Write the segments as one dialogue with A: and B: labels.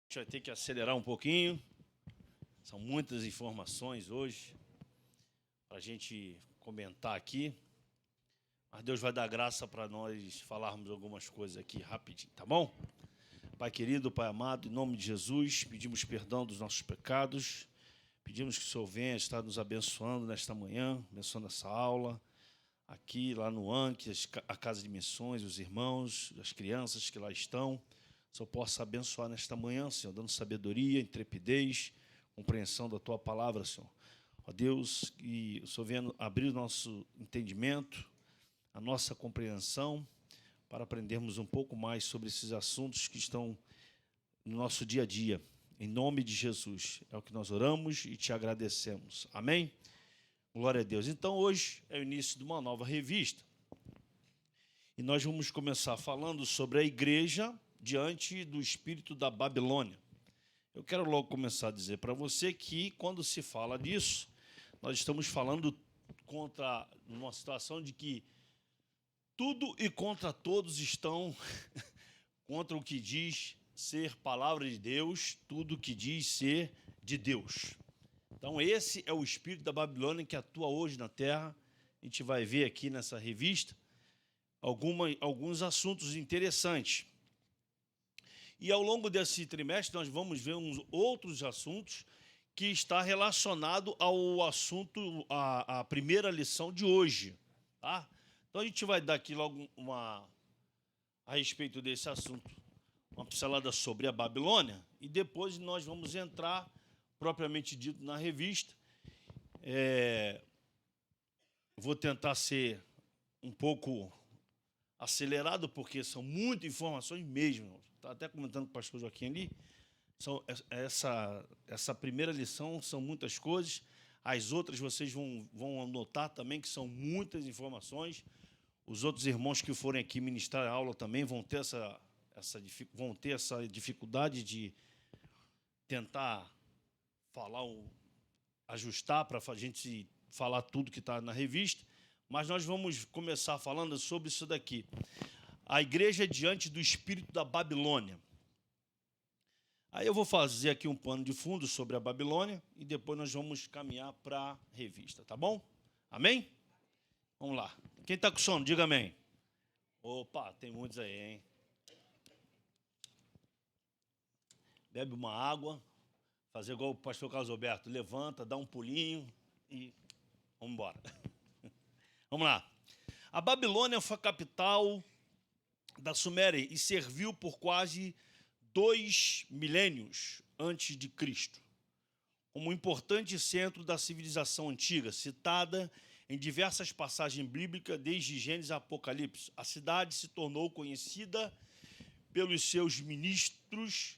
A: gente vai ter que acelerar um pouquinho. São muitas informações hoje para a gente comentar aqui. Mas Deus vai dar graça para nós falarmos algumas coisas aqui rapidinho, tá bom? Pai querido, Pai amado, em nome de Jesus, pedimos perdão dos nossos pecados. Pedimos que o Senhor venha estar nos abençoando nesta manhã, abençoando essa aula, aqui, lá no ANC, a Casa de Missões, os irmãos, as crianças que lá estão. O Senhor possa abençoar nesta manhã, Senhor, dando sabedoria, intrepidez, compreensão da Tua palavra, Senhor. Ó Deus, que o Senhor venha abrir o nosso entendimento, a nossa compreensão, para aprendermos um pouco mais sobre esses assuntos que estão no nosso dia a dia. Em nome de Jesus, é o que nós oramos e te agradecemos. Amém? Glória a Deus. Então, hoje é o início de uma nova revista. E nós vamos começar falando sobre a igreja diante do espírito da Babilônia. Eu quero logo começar a dizer para você que, quando se fala disso, nós estamos falando contra uma situação de que tudo e contra todos estão contra o que diz ser palavra de Deus, tudo que diz ser de Deus. Então, esse é o espírito da Babilônia que atua hoje na Terra. A gente vai ver aqui nessa revista alguns assuntos interessantes. E ao longo desse trimestre nós vamos ver uns outros assuntos que está relacionado ao assunto, a primeira lição de hoje. Tá? Então, a gente vai dar aqui logo a respeito desse assunto, uma pincelada sobre a Babilônia, e depois nós vamos entrar, propriamente dito, na revista. Vou tentar ser um pouco acelerado, porque são muitas informações mesmo. Estava até comentando com o pastor Joaquim ali. Essa primeira lição são muitas coisas. As outras vocês vão anotar também, que são muitas informações. Os outros irmãos que forem aqui ministrar a aula também vão ter essa dificuldade de tentar ajustar para a gente falar tudo que está na revista. Mas nós vamos começar falando sobre isso daqui. A igreja diante do espírito da Babilônia. Aí eu vou fazer aqui um pano de fundo sobre a Babilônia e depois nós vamos caminhar para a revista, tá bom? Amém? Vamos lá. Quem está com sono, diga amém. Opa, tem muitos aí, hein? Bebe uma água, fazer igual o pastor Carlos Alberto, levanta, dá um pulinho e vamos embora. Vamos lá. A Babilônia foi a capital da Suméria e serviu por quase 2 milênios antes de Cristo, como um importante centro da civilização antiga, citada em diversas passagens bíblicas, desde Gênesis a Apocalipse. A cidade se tornou conhecida pelos seus ministros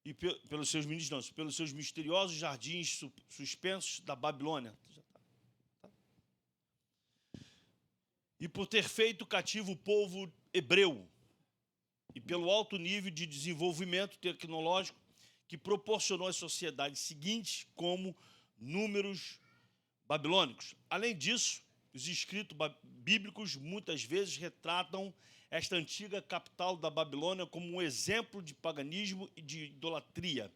A: e pelos seus misteriosos jardins suspensos da Babilônia. E por ter feito cativo o povo hebreu, e pelo alto nível de desenvolvimento tecnológico que proporcionou às sociedades seguintes, como números babilônicos. Além disso, os escritos bíblicos muitas vezes retratam esta antiga capital da Babilônia como um exemplo de paganismo e de idolatria.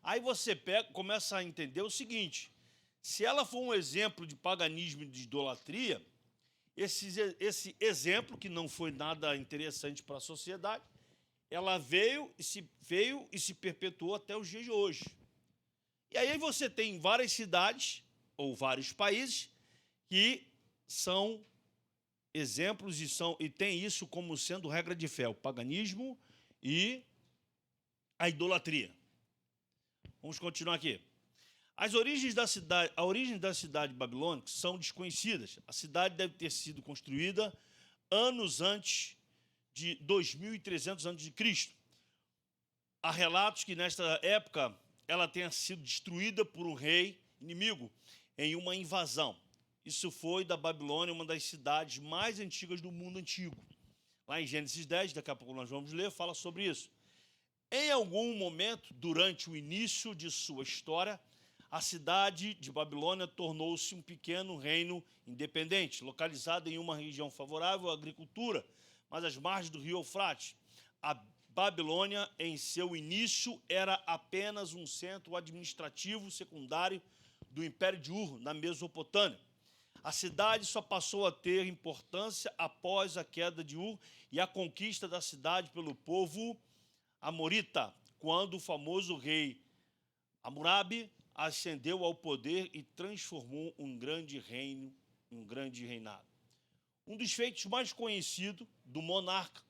A: Aí você começa a entender o seguinte: se ela for um exemplo de paganismo e de idolatria, esse exemplo, que não foi nada interessante para a sociedade, ela veio e se perpetuou até os dias de hoje. E aí você tem várias cidades ou vários países que são exemplos e tem isso como sendo regra de fé, o paganismo e a idolatria. Vamos continuar aqui. A origem da cidade babilônica são desconhecidas. A cidade deve ter sido construída anos antes de 2300 a.C. Há relatos que nesta época ela tenha sido destruída por um rei inimigo em uma invasão. Isso foi da Babilônia, uma das cidades mais antigas do mundo antigo. Lá em Gênesis 10, daqui a pouco nós vamos ler, fala sobre isso. Em algum momento, durante o início de sua história, a cidade de Babilônia tornou-se um pequeno reino independente, localizado em uma região favorável à agricultura, mas às margens do rio Eufrates. A Babilônia, em seu início, era apenas um centro administrativo secundário do Império de Ur, na Mesopotâmia. A cidade só passou a ter importância após a queda de Ur e a conquista da cidade pelo povo amorita, quando o famoso rei Hammurabi ascendeu ao poder e transformou um grande reinado. Um dos feitos mais conhecidos do monarca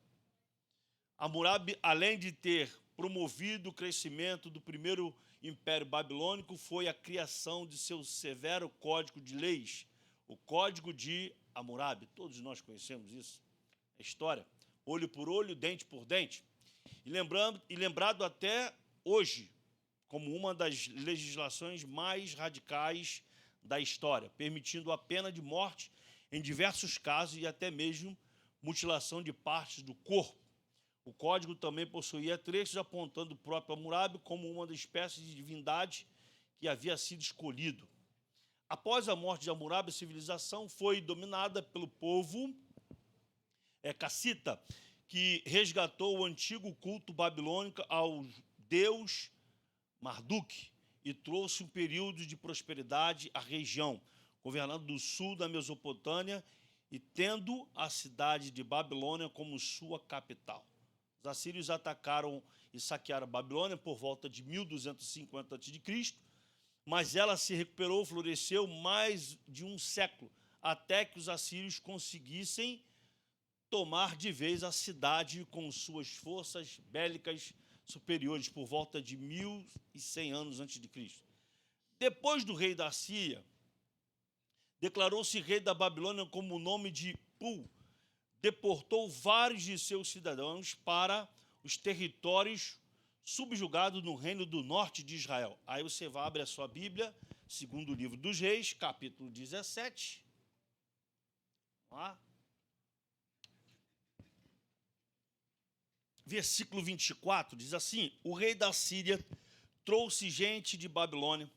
A: Hammurabi, além de ter promovido o crescimento do primeiro Império Babilônico, foi a criação de seu severo código de leis, o Código de Hammurabi. Todos nós conhecemos isso, a história, olho por olho, dente por dente. E lembrado até hoje como uma das legislações mais radicais da história, permitindo a pena de morte em diversos casos e até mesmo mutilação de partes do corpo. O código também possuía trechos apontando o próprio Hammurabi como uma das espécies de divindade que havia sido escolhido. Após a morte de Hammurabi, a civilização foi dominada pelo povo cassita, que resgatou o antigo culto babilônico ao deus Marduk e trouxe um período de prosperidade à região, governando do sul da Mesopotâmia e tendo a cidade de Babilônia como sua capital. Os assírios atacaram e saquearam a Babilônia por volta de 1250 a.C., mas ela se recuperou, floresceu mais de um século, até que os assírios conseguissem tomar de vez a cidade com suas forças bélicas superiores por volta de 1100 anos antes de Cristo. Depois do rei da Síria, declarou-se rei da Babilônia como o nome de Pul, deportou vários de seus cidadãos para os territórios subjugados no reino do norte de Israel. Aí você vai abrir a sua Bíblia, segundo livro dos Reis, capítulo 17. Vamos lá. Versículo 24, diz assim: o rei da Síria trouxe gente de Babilônia,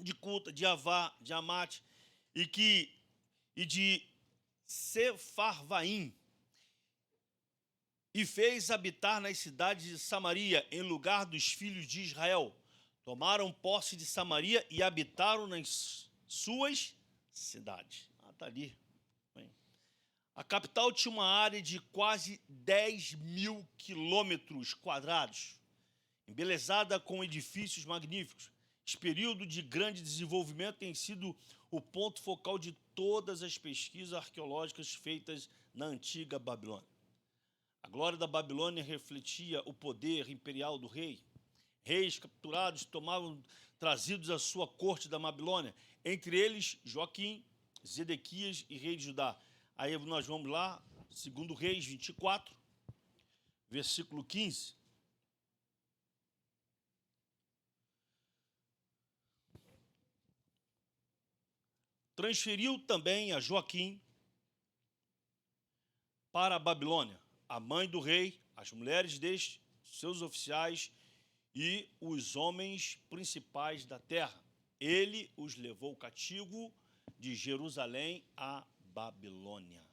A: de Cuta, de Avá, de Amate e de Sefarvaim, e fez habitar nas cidades de Samaria, em lugar dos filhos de Israel. Tomaram posse de Samaria e habitaram nas suas cidades. Está ali. Bem. A capital tinha uma área de quase 10.000 quilômetros quadrados, embelezada com edifícios magníficos. Esse período de grande desenvolvimento tem sido o ponto focal de todas as pesquisas arqueológicas feitas na antiga Babilônia. A glória da Babilônia refletia o poder imperial do rei. Reis capturados trazidos à sua corte da Babilônia, entre eles Joaquim, Zedequias e rei de Judá. Aí nós vamos lá, 2 Reis 24, versículo 15. Transferiu também a Joaquim para a Babilônia, a mãe do rei, as mulheres destes, seus oficiais e os homens principais da terra. Ele os levou cativo de Jerusalém a Babilônia.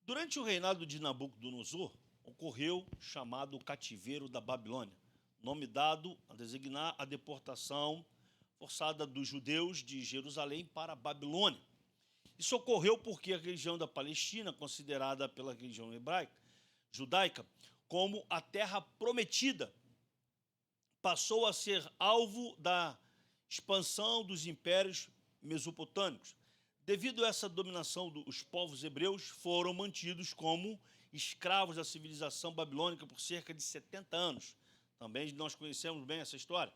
A: Durante o reinado de Nabucodonosor, ocorreu o chamado cativeiro da Babilônia, nome dado a designar a deportação forçada dos judeus de Jerusalém para a Babilônia. Isso ocorreu porque a região da Palestina, considerada pela religião judaica como a terra prometida, passou a ser alvo da expansão dos impérios mesopotâmicos. Devido a essa dominação, os povos hebreus foram mantidos como escravos da civilização babilônica por cerca de 70 anos. Também nós conhecemos bem essa história.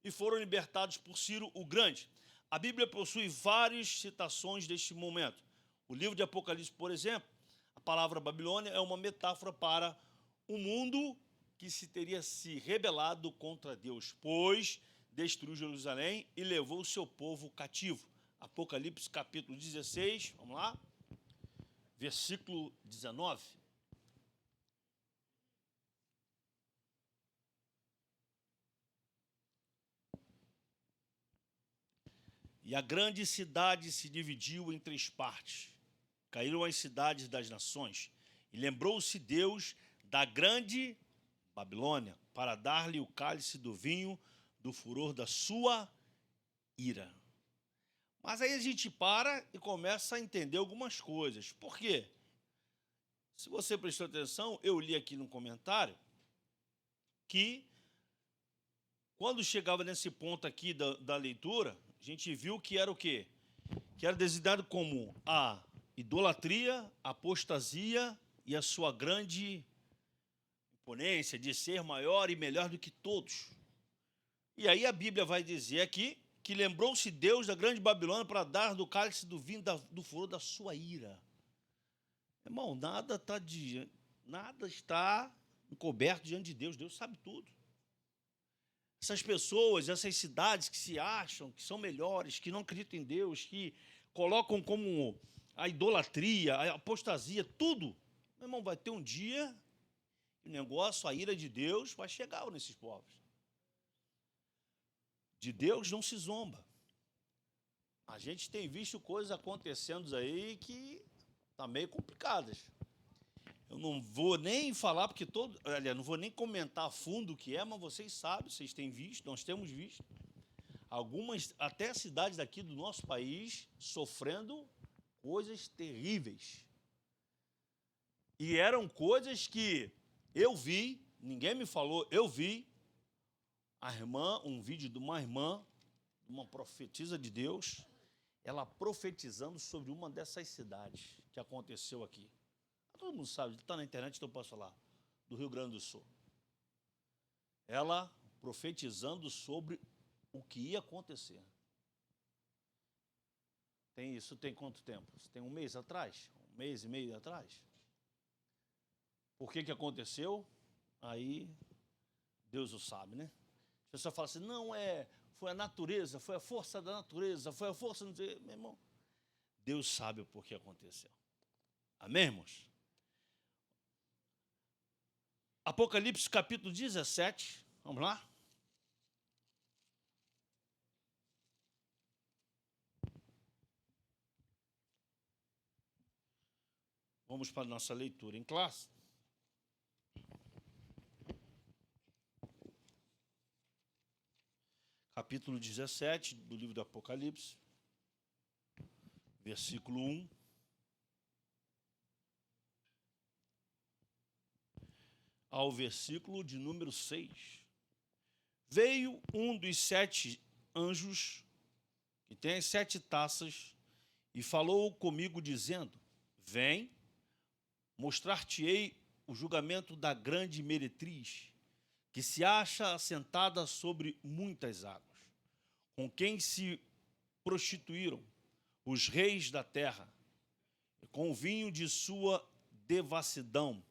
A: E foram libertados por Ciro o Grande. A Bíblia possui várias citações deste momento. O livro de Apocalipse, por exemplo, a palavra Babilônia é uma metáfora para um mundo que teria se rebelado contra Deus, pois destruiu Jerusalém e levou o seu povo cativo. Apocalipse capítulo 16, vamos lá, versículo 19. E a grande cidade se dividiu em 3 partes. Caíram as cidades das nações. E lembrou-se Deus da grande Babilônia, para dar-lhe o cálice do vinho do furor da sua ira. Mas aí a gente para e começa a entender algumas coisas. Por quê? Se você prestou atenção, eu li aqui no comentário que quando chegava nesse ponto aqui da leitura, a gente viu que era o quê? Que era designado como a idolatria, a apostasia e a sua grande imponência de ser maior e melhor do que todos. E aí a Bíblia vai dizer aqui que lembrou-se Deus da grande Babilônia para dar do cálice do vinho do furor da sua ira. Irmão, nada está encoberto diante de Deus. Deus sabe tudo. Essas pessoas, essas cidades que se acham que são melhores, que não acreditam em Deus, que colocam como a idolatria, a apostasia, tudo. Meu irmão, vai ter um dia que o negócio, a ira de Deus vai chegar nesses povos. De Deus não se zomba. A gente tem visto coisas acontecendo aí que estão meio complicadas. Eu não vou nem falar, porque não vou nem comentar a fundo o que é, mas vocês sabem, vocês têm visto, nós temos visto. Algumas, até cidades daqui do nosso país, sofrendo coisas terríveis. E eram coisas que eu vi, ninguém me falou, eu vi, um vídeo de uma irmã, uma profetisa de Deus, ela profetizando sobre uma dessas cidades que aconteceu aqui. Todo mundo sabe, está na internet, então eu posso falar, do Rio Grande do Sul. Ela profetizando sobre o que ia acontecer. Isso tem quanto tempo? Tem um mês atrás? Um mês e meio atrás? Por que aconteceu? Aí, Deus o sabe, né? A pessoa fala assim, não, foi a natureza, foi a força da natureza, foi a força... Meu irmão, Deus sabe o porquê aconteceu. Amém, irmãos? Apocalipse capítulo 17, vamos lá? Vamos para a nossa leitura em classe. Capítulo 17 do livro do Apocalipse, versículo 1. Ao versículo de número 6. Veio um dos 7 anjos, que tem as 7 taças, e falou comigo, dizendo, vem, mostrar-te-ei o julgamento da grande meretriz, que se acha assentada sobre muitas águas, com quem se prostituíram os reis da terra, e com o vinho de sua devassidão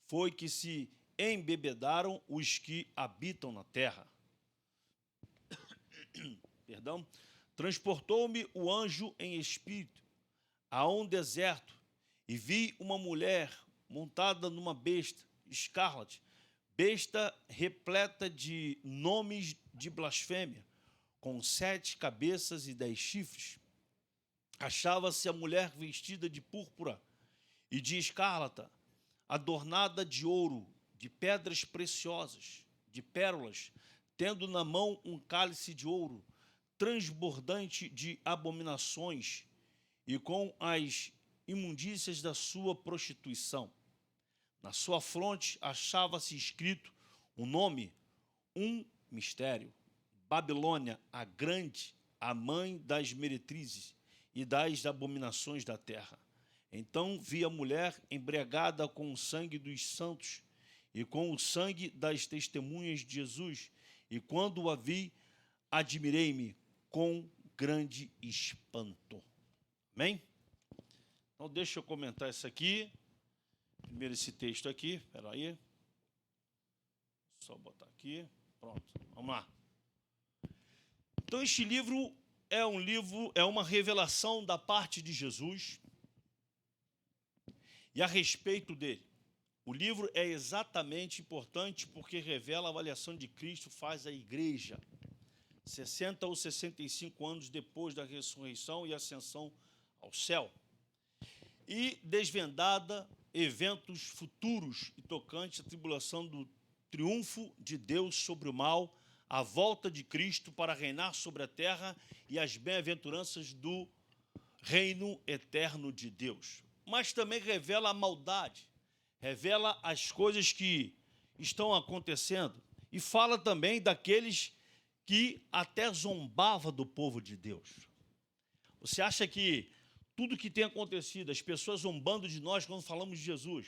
A: foi que se embebedaram os que habitam na terra. Perdão. Transportou-me o anjo em espírito a um deserto e vi uma mulher montada numa besta escarlate, besta repleta de nomes de blasfêmia, com 7 cabeças e 10 chifres. Achava-se a mulher vestida de púrpura e de escarlata, adornada de ouro, de pedras preciosas, de pérolas, tendo na mão um cálice de ouro, transbordante de abominações e com as imundícias da sua prostituição. Na sua fronte achava-se escrito o nome, um mistério, Babilônia, a grande, a mãe das meretrizes e das abominações da terra. Então vi a mulher embriagada com o sangue dos santos e com o sangue das testemunhas de Jesus, e quando a vi, admirei-me com grande espanto. Amém? Então deixa eu comentar isso aqui. Primeiro esse texto aqui, espera aí. Só botar aqui, pronto, vamos lá. Então este livro é uma revelação da parte de Jesus e a respeito dele. O livro é exatamente importante porque revela a avaliação de Cristo faz a igreja 60 ou 65 anos depois da ressurreição e ascensão ao céu. E desvendada eventos futuros e tocantes à tribulação do triunfo de Deus sobre o mal, a volta de Cristo para reinar sobre a terra e as bem-aventuranças do reino eterno de Deus. Mas também revela a maldade, revela as coisas que estão acontecendo e fala também daqueles que até zombava do povo de Deus. Você acha que tudo que tem acontecido, as pessoas zombando de nós quando falamos de Jesus,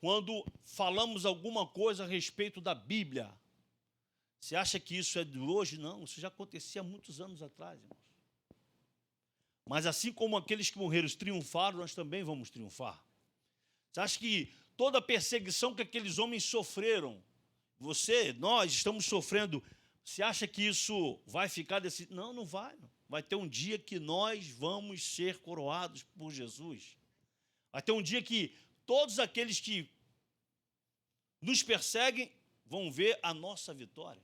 A: quando falamos alguma coisa a respeito da Bíblia, você acha que isso é de hoje? Não, isso já acontecia há muitos anos atrás, irmãos. Mas assim como aqueles que morreram triunfaram, nós também vamos triunfar. Você acha que toda a perseguição que aqueles homens sofreram, nós estamos sofrendo, você acha que isso vai ficar desse... Não, não vai. Não. Vai ter um dia que nós vamos ser coroados por Jesus. Vai ter um dia que todos aqueles que nos perseguem vão ver a nossa vitória.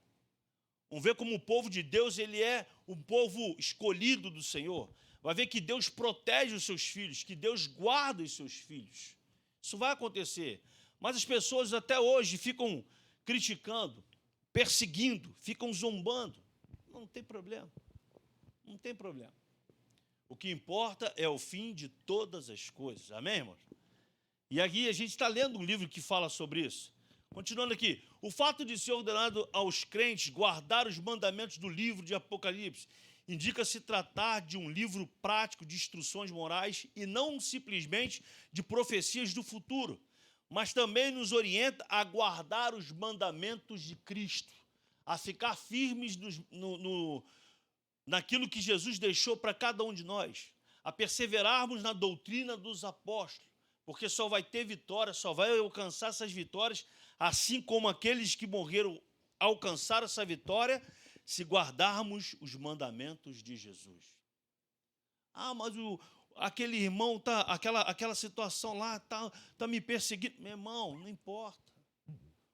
A: Vão ver como o povo de Deus, ele é um povo escolhido do Senhor. Vai ver que Deus protege os seus filhos, que Deus guarda os seus filhos. Isso vai acontecer. Mas as pessoas até hoje ficam criticando, perseguindo, ficam zombando. Não tem problema. Não tem problema. O que importa é o fim de todas as coisas. Amém, irmãos? E aqui a gente está lendo um livro que fala sobre isso. Continuando aqui, o fato de ser ordenado aos crentes guardar os mandamentos do livro de Apocalipse indica se tratar de um livro prático de instruções morais e não simplesmente de profecias do futuro, mas também nos orienta a guardar os mandamentos de Cristo, a ficar firmes naquilo que Jesus deixou para cada um de nós, a perseverarmos na doutrina dos apóstolos, porque só vai ter vitória, só vai alcançar essas vitórias, assim como aqueles que morreram alcançaram essa vitória, se guardarmos os mandamentos de Jesus. Ah, mas aquele irmão, aquela situação lá tá me perseguindo. Meu irmão, não importa.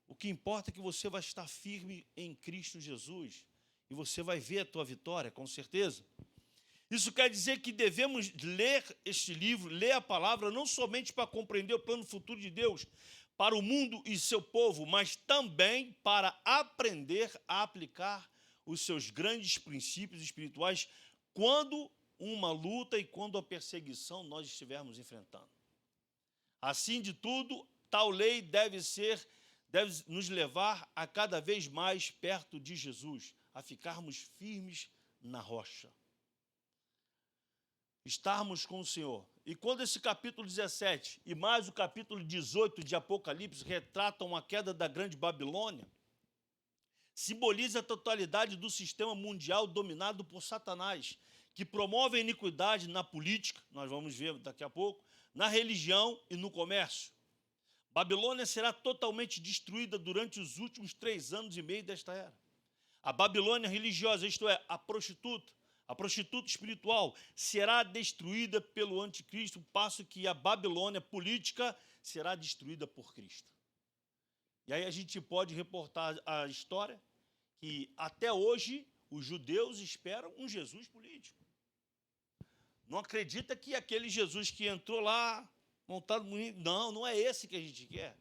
A: O que importa é que você vai estar firme em Cristo Jesus e você vai ver a tua vitória, com certeza. Isso quer dizer que devemos ler este livro, ler a palavra, não somente para compreender o plano futuro de Deus para o mundo e seu povo, mas também para aprender a aplicar os seus grandes princípios espirituais quando uma luta e quando a perseguição nós estivermos enfrentando. Assim de tudo, tal lei deve nos levar a cada vez mais perto de Jesus, a ficarmos firmes na rocha. Estarmos com o Senhor. E quando esse capítulo 17 e mais o capítulo 18 de Apocalipse retratam a queda da grande Babilônia, simboliza a totalidade do sistema mundial dominado por Satanás, que promove a iniquidade na política, nós vamos ver daqui a pouco, na religião e no comércio. Babilônia será totalmente destruída durante os últimos 3 anos e meio desta era. A Babilônia religiosa, isto é, a prostituta espiritual, será destruída pelo anticristo, ao passo que a Babilônia política será destruída por Cristo. E aí a gente pode reportar a história que até hoje os judeus esperam um Jesus político. Não acredita que aquele Jesus que entrou lá, montado bonito, não é esse que a gente quer.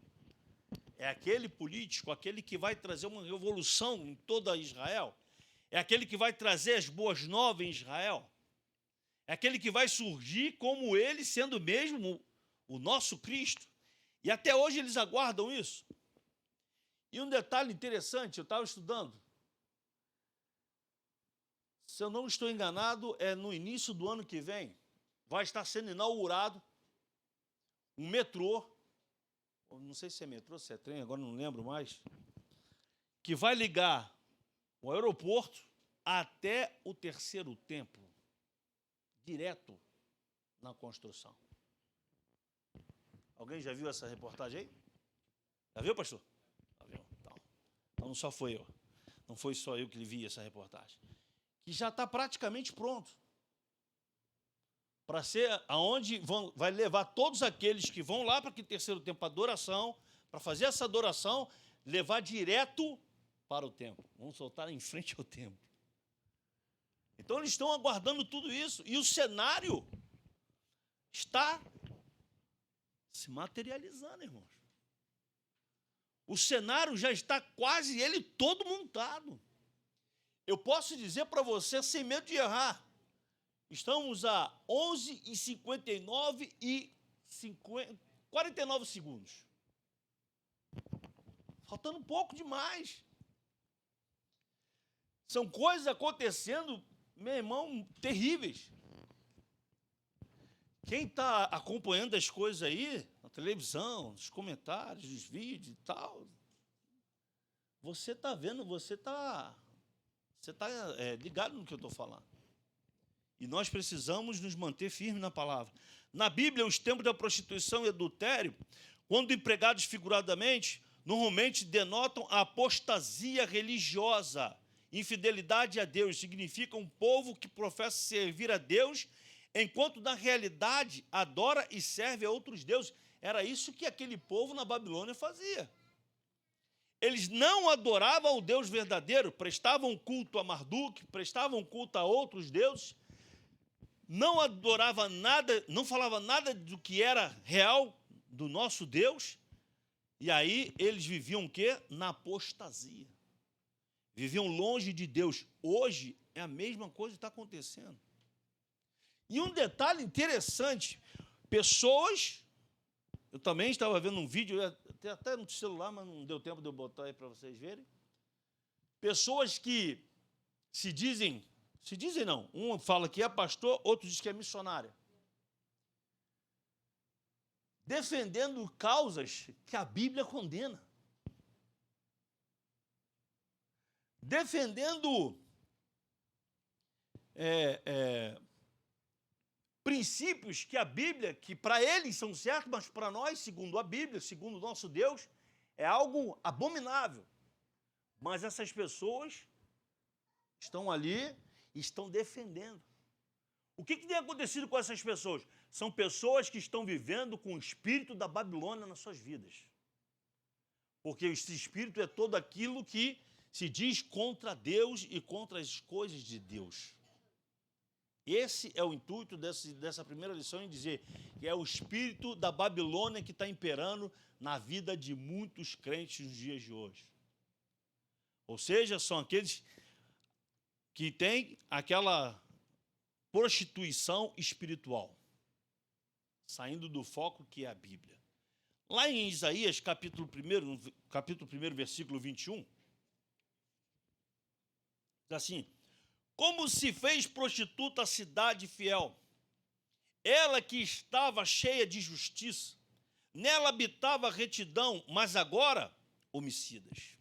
A: É aquele político, aquele que vai trazer uma revolução em toda Israel. É aquele que vai trazer as boas novas em Israel. É aquele que vai surgir como ele, sendo mesmo o nosso Cristo. E até hoje eles aguardam isso. E um detalhe interessante, eu estava estudando. Se eu não estou enganado, é no início do ano que vem, vai estar sendo inaugurado um metrô, não sei se é metrô, se é trem, agora não lembro mais, que vai ligar o aeroporto até o terceiro templo, direto na construção. Alguém já viu essa reportagem aí? Já viu, pastor? Já viu? Então não só foi eu. Não foi só eu que vi essa reportagem. Que já está praticamente pronto. Para ser aonde vai levar todos aqueles que vão lá para aquele terceiro templo, para adoração, para fazer essa adoração, levar direto para o templo. Vamos soltar em frente ao templo. Então eles estão aguardando tudo isso. E o cenário está se materializando, irmãos. O cenário já está quase ele todo montado. Eu posso dizer para você, sem medo de errar, estamos a 11h59 e 49 segundos. Faltando um pouco demais. São coisas acontecendo, meu irmão, terríveis. Quem está acompanhando as coisas aí, na televisão, nos comentários, nos vídeos e tal, você está vendo, você está ligado no que eu estou falando. E nós precisamos nos manter firmes na palavra. Na Bíblia, os tempos da prostituição e adultério, quando empregados figuradamente, normalmente denotam a apostasia religiosa. Infidelidade a Deus significa um povo que professa servir a Deus, enquanto na realidade adora e serve a outros deuses. Era isso que aquele povo na Babilônia fazia. Eles não adoravam o Deus verdadeiro, prestavam culto a Marduk, prestavam culto a outros deuses, não adorava nada, não falava nada do que era real do nosso Deus, e aí eles viviam o quê? Na apostasia. Viviam longe de Deus. Hoje é a mesma coisa que está acontecendo. E um detalhe interessante, pessoas, eu também estava vendo um vídeo, até no celular, mas não deu tempo de eu botar aí para vocês verem, pessoas que se dizem não, um fala que é pastor, outro diz que é missionária, defendendo causas que a Bíblia condena, defendendo princípios que a Bíblia, que para eles são certos, mas para nós, segundo a Bíblia, segundo o nosso Deus, é algo abominável. Mas essas pessoas estão ali e estão defendendo. O que tem acontecido com essas pessoas? São pessoas que estão vivendo com o espírito da Babilônia nas suas vidas. Porque esse espírito é todo aquilo que se diz contra Deus e contra as coisas de Deus. Esse é o intuito dessa primeira lição, em dizer que é o espírito da Babilônia que está imperando na vida de muitos crentes nos dias de hoje. Ou seja, são aqueles que têm aquela prostituição espiritual, saindo do foco que é a Bíblia. Lá em Isaías, capítulo 1, versículo 21, diz assim: como se fez prostituta a cidade fiel, ela que estava cheia de justiça, nela habitava retidão, mas agora homicidas.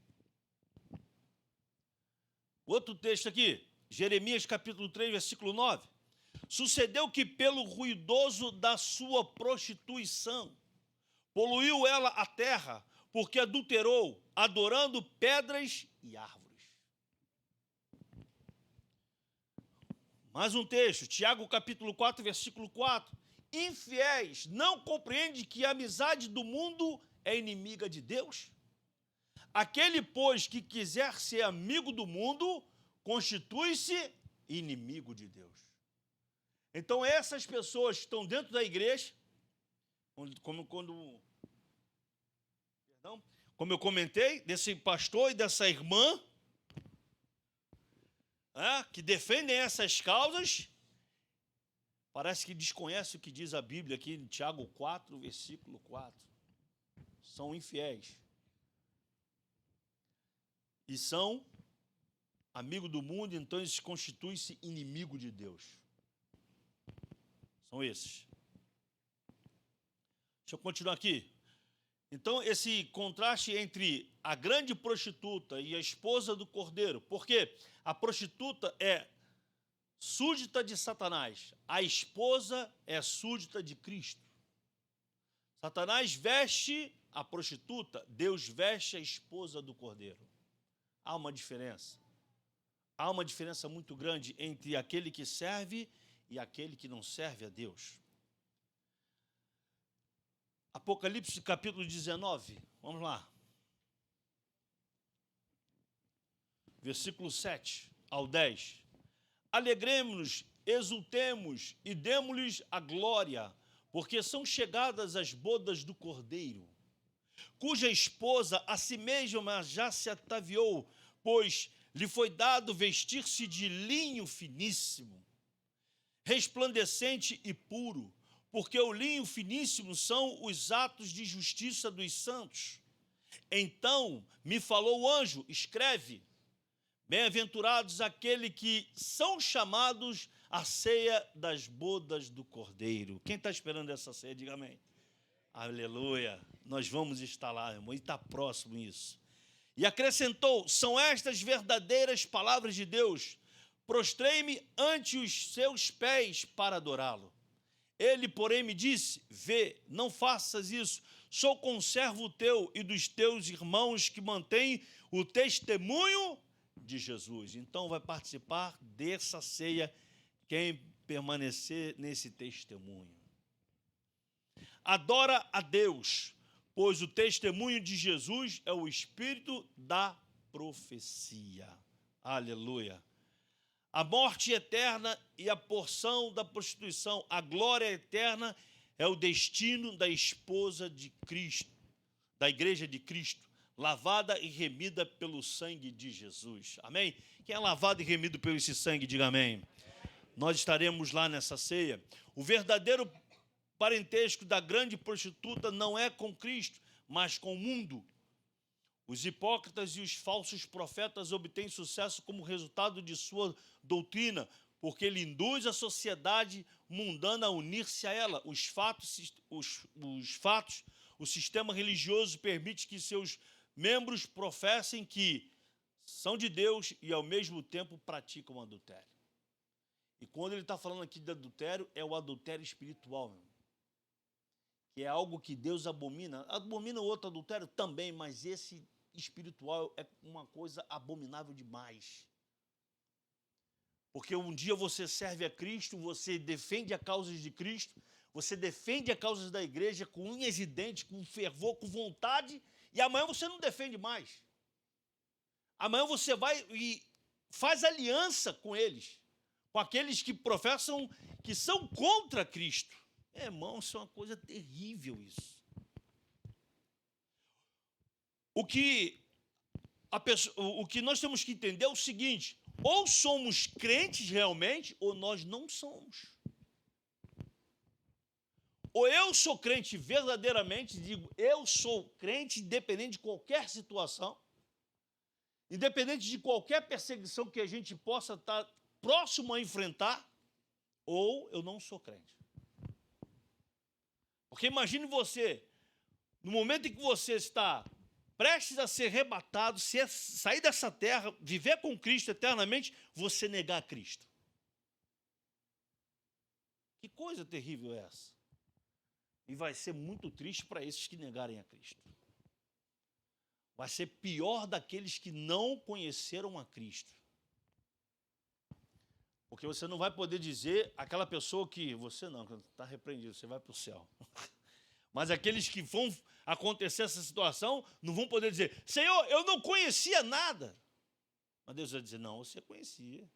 A: Outro texto aqui, Jeremias capítulo 3, versículo 9. Sucedeu que pelo ruidoso da sua prostituição, poluiu ela a terra, porque adulterou, adorando pedras e árvores. Mais um texto, Tiago capítulo 4, versículo 4. Infiéis, não compreende que a amizade do mundo é inimiga de Deus? Aquele, pois, que quiser ser amigo do mundo, constitui-se inimigo de Deus. Então, essas pessoas que estão dentro da igreja, como eu comentei, desse pastor e dessa irmã, que defendem essas causas, parece que desconhece o que diz a Bíblia aqui em Tiago 4, versículo 4. São infiéis. E são amigo do mundo, então eles constituem-se inimigo de Deus. São esses. Deixa eu continuar aqui. Então, esse contraste entre a grande prostituta e a esposa do cordeiro, porque a prostituta é súdita de Satanás, a esposa é súdita de Cristo. Satanás veste a prostituta, Deus veste a esposa do cordeiro. Há uma diferença. Há uma diferença muito grande entre aquele que serve e aquele que não serve a Deus. Apocalipse capítulo 19, vamos lá. Versículo 7 ao 10. Alegremos-nos, exultemos e demos-lhes a glória, porque são chegadas as bodas do Cordeiro, cuja esposa a si mesma já se ataviou, pois lhe foi dado vestir-se de linho finíssimo, resplandecente e puro, porque o linho finíssimo são os atos de justiça dos santos. Então me falou o anjo, escreve, bem-aventurados aqueles que são chamados à ceia das bodas do Cordeiro. Quem está esperando essa ceia, diga amém. Aleluia. Nós vamos estar lá, irmão, e está próximo isso. E acrescentou, são estas verdadeiras palavras de Deus. Prostrei-me ante os seus pés para adorá-lo. Ele, porém, me disse, vê, não faças isso. Sou conservo teu e dos teus irmãos que mantêm o testemunho de Jesus. Então vai participar dessa ceia quem permanecer nesse testemunho. Adora a Deus, pois o testemunho de Jesus é o espírito da profecia. Aleluia. A morte eterna e a porção da prostituição, a glória eterna é o destino da esposa de Cristo, da igreja de Cristo, lavada e remida pelo sangue de Jesus. Amém? Quem é lavado e remido pelo esse sangue, diga amém. Nós estaremos lá nessa ceia. O verdadeiro parentesco da grande prostituta não é com Cristo, mas com o mundo. Os hipócritas e os falsos profetas obtêm sucesso como resultado de sua doutrina, porque ele induz a sociedade mundana a unir-se a ela. Os fatos, o sistema religioso permite que seus membros professem que são de Deus e, ao mesmo tempo, praticam adultério. E quando ele está falando aqui de adultério, é o adultério espiritual, meu irmão, que é algo que Deus abomina. Abomina o outro adultério também, mas esse espiritual é uma coisa abominável demais. Porque um dia você serve a Cristo, você defende a causa de Cristo, você defende a causa da igreja com unhas e dentes, com fervor, com vontade, e amanhã você não defende mais. Amanhã você vai e faz aliança com eles, com aqueles que professam que são contra Cristo. Irmão, isso é uma coisa terrível isso. O que nós temos que entender é o seguinte, ou somos crentes realmente, ou nós não somos. Ou eu sou crente verdadeiramente, digo, eu sou crente independente de qualquer situação, independente de qualquer perseguição que a gente possa estar próximo a enfrentar, ou eu não sou crente. Porque imagine você, no momento em que você está prestes a ser arrebatado, sair dessa terra, viver com Cristo eternamente, você negar a Cristo. Que coisa terrível é essa? E vai ser muito triste para esses que negarem a Cristo. Vai ser pior daqueles que não conheceram a Cristo. Porque você não vai poder dizer aquela pessoa que você não, está repreendido, você vai para o céu. Mas aqueles que vão acontecer essa situação, não vão poder dizer, Senhor, eu não conhecia nada. Mas Deus vai dizer, não, você conhecia.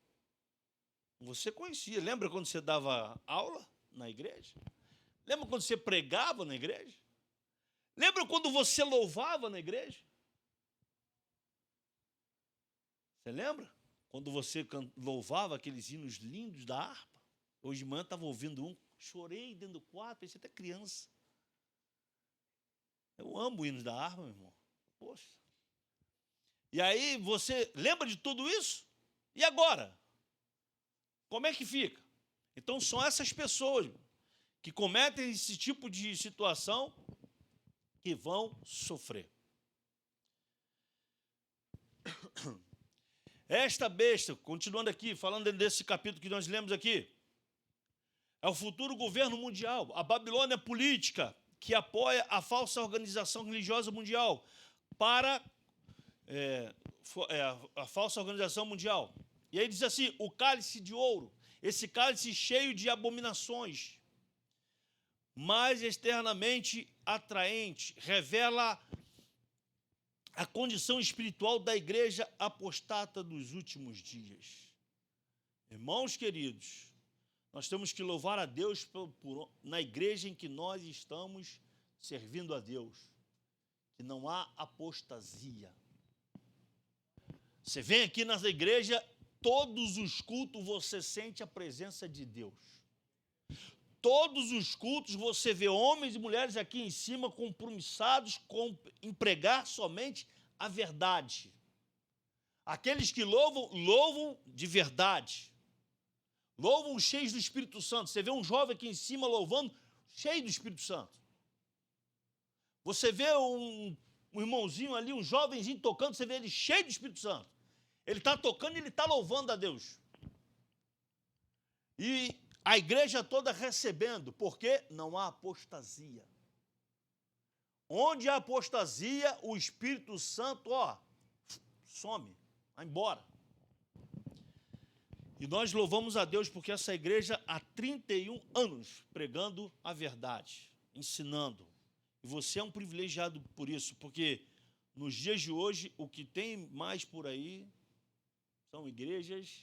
A: Você conhecia. Lembra quando você dava aula na igreja? Lembra quando você pregava na igreja? Lembra quando você louvava na igreja? Você lembra? Quando você louvava aqueles hinos lindos da harpa? Hoje de manhã estava ouvindo um, chorei dentro do quarto, parecia até criança. Eu amo hinos da harpa, meu irmão. Poxa. E aí você lembra de tudo isso? E agora? Como é que fica? Então são essas pessoas que cometem esse tipo de situação que vão sofrer. Esta besta, continuando aqui, falando desse capítulo que nós lemos aqui, é o futuro governo mundial, a Babilônia política, que apoia a falsa organização religiosa mundial para a falsa organização mundial. E aí diz assim, o cálice de ouro, esse cálice cheio de abominações, mas externamente atraente, revela a condição espiritual da igreja apostata dos últimos dias. Irmãos queridos, Nós temos que louvar a Deus na igreja em que nós estamos servindo a Deus, que não há apostasia. Você vem aqui nessa igreja, todos os cultos você sente a presença de Deus. Todos os cultos você vê homens e mulheres aqui em cima compromissados em pregar somente a verdade. Aqueles que louvam, louvam de verdade. Louvam cheios do Espírito Santo. Você vê um jovem aqui em cima louvando, cheio do Espírito Santo. Você vê um irmãozinho ali, um jovenzinho tocando, você vê ele cheio do Espírito Santo. Ele está tocando e ele está louvando a Deus. E a igreja toda recebendo, porque não há apostasia. Onde há apostasia, o Espírito Santo, some, vai embora. E nós louvamos a Deus porque essa igreja há 31 anos pregando a verdade, ensinando. E você é um privilegiado por isso, porque nos dias de hoje o que tem mais por aí são igrejas,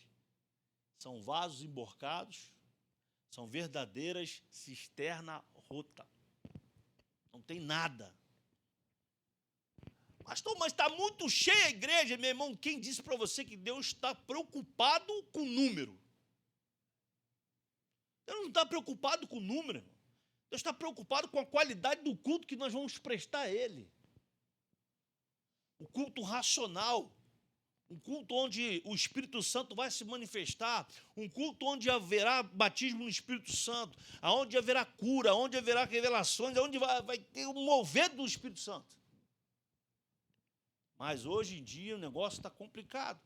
A: são vasos emborcados, são verdadeiras cisterna rota. Não tem nada. Pastor, mas está muito cheia a igreja, meu irmão. Quem disse para você que Deus está preocupado com o número? Deus não está preocupado com o número, irmão. Deus está preocupado com a qualidade do culto que nós vamos prestar a Ele. O culto racional. Um culto onde o Espírito Santo vai se manifestar, um culto onde haverá batismo no Espírito Santo, onde haverá cura, onde haverá revelações, onde vai ter um mover do Espírito Santo. Mas hoje em dia o negócio está complicado.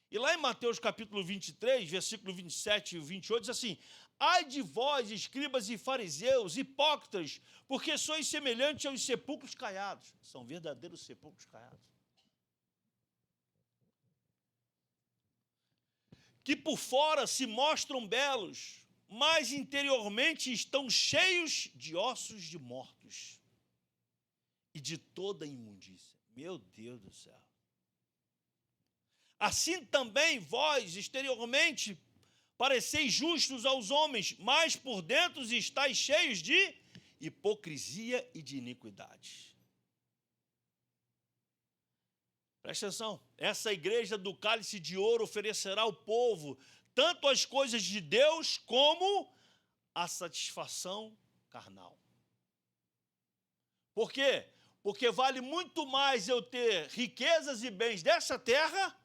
A: E lá em Mateus capítulo 23, versículo 27 e 28, diz assim: ai de vós, escribas e fariseus, hipócritas, porque sois semelhantes aos sepulcros caiados. São verdadeiros sepulcros caiados. Que por fora se mostram belos, mas interiormente estão cheios de ossos de mortos e de toda imundícia. Meu Deus do céu. Assim também vós, exteriormente, pareceis justos aos homens, mas por dentro estáis cheios de hipocrisia e de iniquidade. Presta atenção, essa igreja do cálice de ouro oferecerá ao povo tanto as coisas de Deus como a satisfação carnal. Por quê? Porque vale muito mais eu ter riquezas e bens dessa terra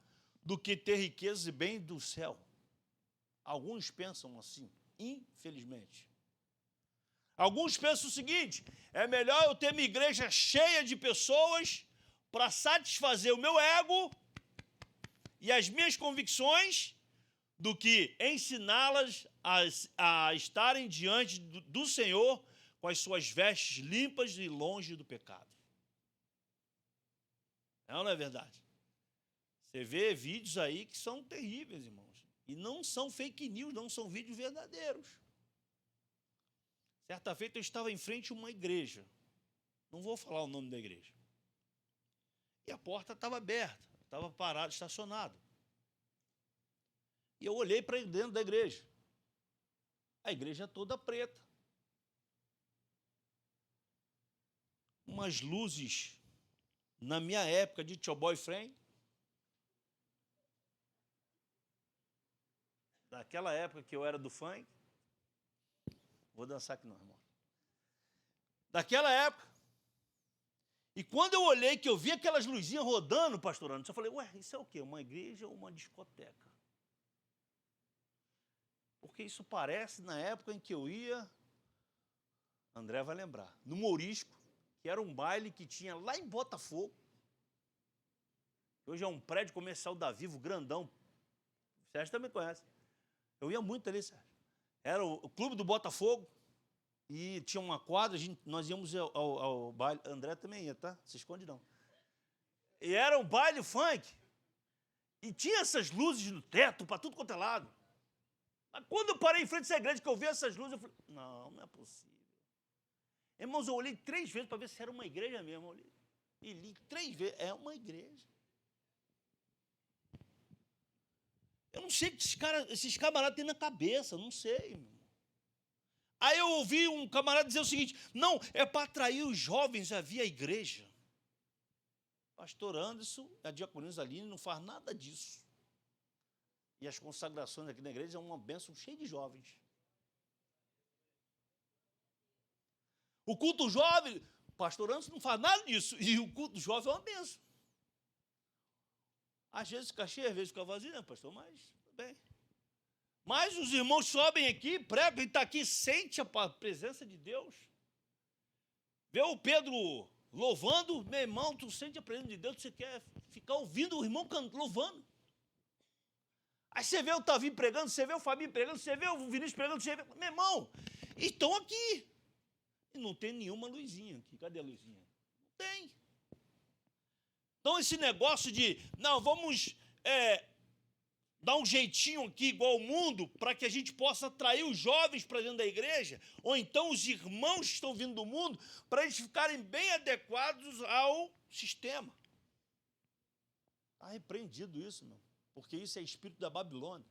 A: do que ter riquezas e bens do céu. Alguns pensam assim, infelizmente. Alguns pensam o seguinte: é melhor eu ter minha igreja cheia de pessoas para satisfazer o meu ego e as minhas convicções, do que ensiná-las a estarem diante do Senhor com as suas vestes limpas e longe do pecado. É ou não é verdade? Você vê vídeos aí que são terríveis, irmãos. E não são fake news, não são vídeos verdadeiros. Certa feita eu estava em frente a uma igreja. Não vou falar o nome da igreja. E a porta estava aberta, estava parado, estacionado. E eu olhei para dentro da igreja. A igreja toda preta. Umas luzes, na minha época de tio boyfriend. Daquela época que eu era do funk. Vou dançar aqui não, irmão. Daquela época. E quando eu olhei, que eu vi aquelas luzinhas rodando, pastor Anderson, eu falei, ué, isso é o quê? Uma igreja ou uma discoteca? Porque isso parece, na época em que eu ia, André vai lembrar, no Mourisco, que era um baile que tinha lá em Botafogo. Hoje é um prédio comercial da Vivo, grandão. O Sérgio também conhece. Eu ia muito ali, Sérgio. Era o clube do Botafogo. E tinha uma quadra, nós íamos ao baile. André também ia, tá? Se esconde não. E era um baile funk. E tinha essas luzes no teto, para tudo quanto é lado. Mas quando eu parei em frente a essa igreja, que eu vi essas luzes, eu falei, não é possível. Irmãos, eu olhei 3 vezes para ver se era uma igreja mesmo. Eu olhei, e li 3 vezes, é uma igreja. Eu não sei o que esses camaradas têm na cabeça, não sei, irmão. Aí eu ouvi um camarada dizer o seguinte: não, é para atrair os jovens a vir à igreja. Pastor Anderson, a diaconisa Aline não faz nada disso. E as consagrações aqui na igreja é uma bênção cheia de jovens. O culto jovem, pastor Anderson não faz nada disso. E o culto jovem é uma bênção. Às vezes fica cheio, às vezes fica vazio, né, pastor? Mas, tudo bem. Mas os irmãos sobem aqui, pregam, e está aqui, sente a presença de Deus. Vê o Pedro louvando, meu irmão, tu sente a presença de Deus, você quer ficar ouvindo o irmão louvando. Aí você vê o Tavinho pregando, você vê o Fabinho pregando, você vê o Vinícius pregando, você vê... Meu irmão, estão aqui. E não tem nenhuma luzinha aqui. Cadê a luzinha? Não tem. Então esse negócio de, não, vamos dar um jeitinho aqui igual ao mundo, para que a gente possa atrair os jovens para dentro da igreja, ou então os irmãos que estão vindo do mundo, para eles ficarem bem adequados ao sistema. Está repreendido isso, meu, porque isso é espírito da Babilônia.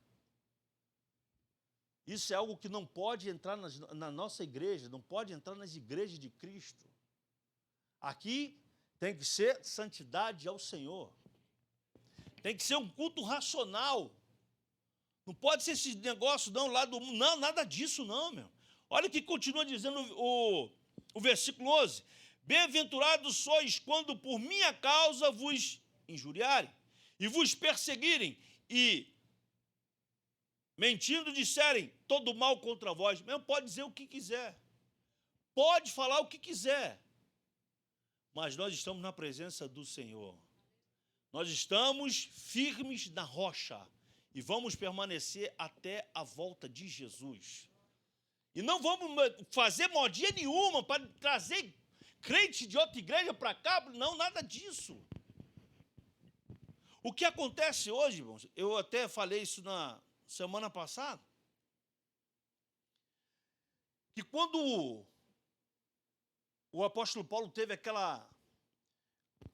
A: Isso é algo que não pode entrar na nossa igreja, não pode entrar nas igrejas de Cristo. Aqui tem que ser santidade ao Senhor. Tem que ser um culto racional. Não pode ser esse negócio, não, lá do mundo. Não, nada disso, não, meu. Olha o que continua dizendo o versículo 11. Bem-aventurados sois quando por minha causa vos injuriarem e vos perseguirem e, mentindo, disserem todo mal contra vós. Mesmo pode dizer o que quiser. Pode falar o que quiser. Mas nós estamos na presença do Senhor. Nós estamos firmes na rocha e vamos permanecer até a volta de Jesus. E não vamos fazer modinha nenhuma para trazer crente de outra igreja para cá, não, nada disso. O que acontece hoje, irmãos, eu até falei isso na semana passada, que quando o apóstolo Paulo teve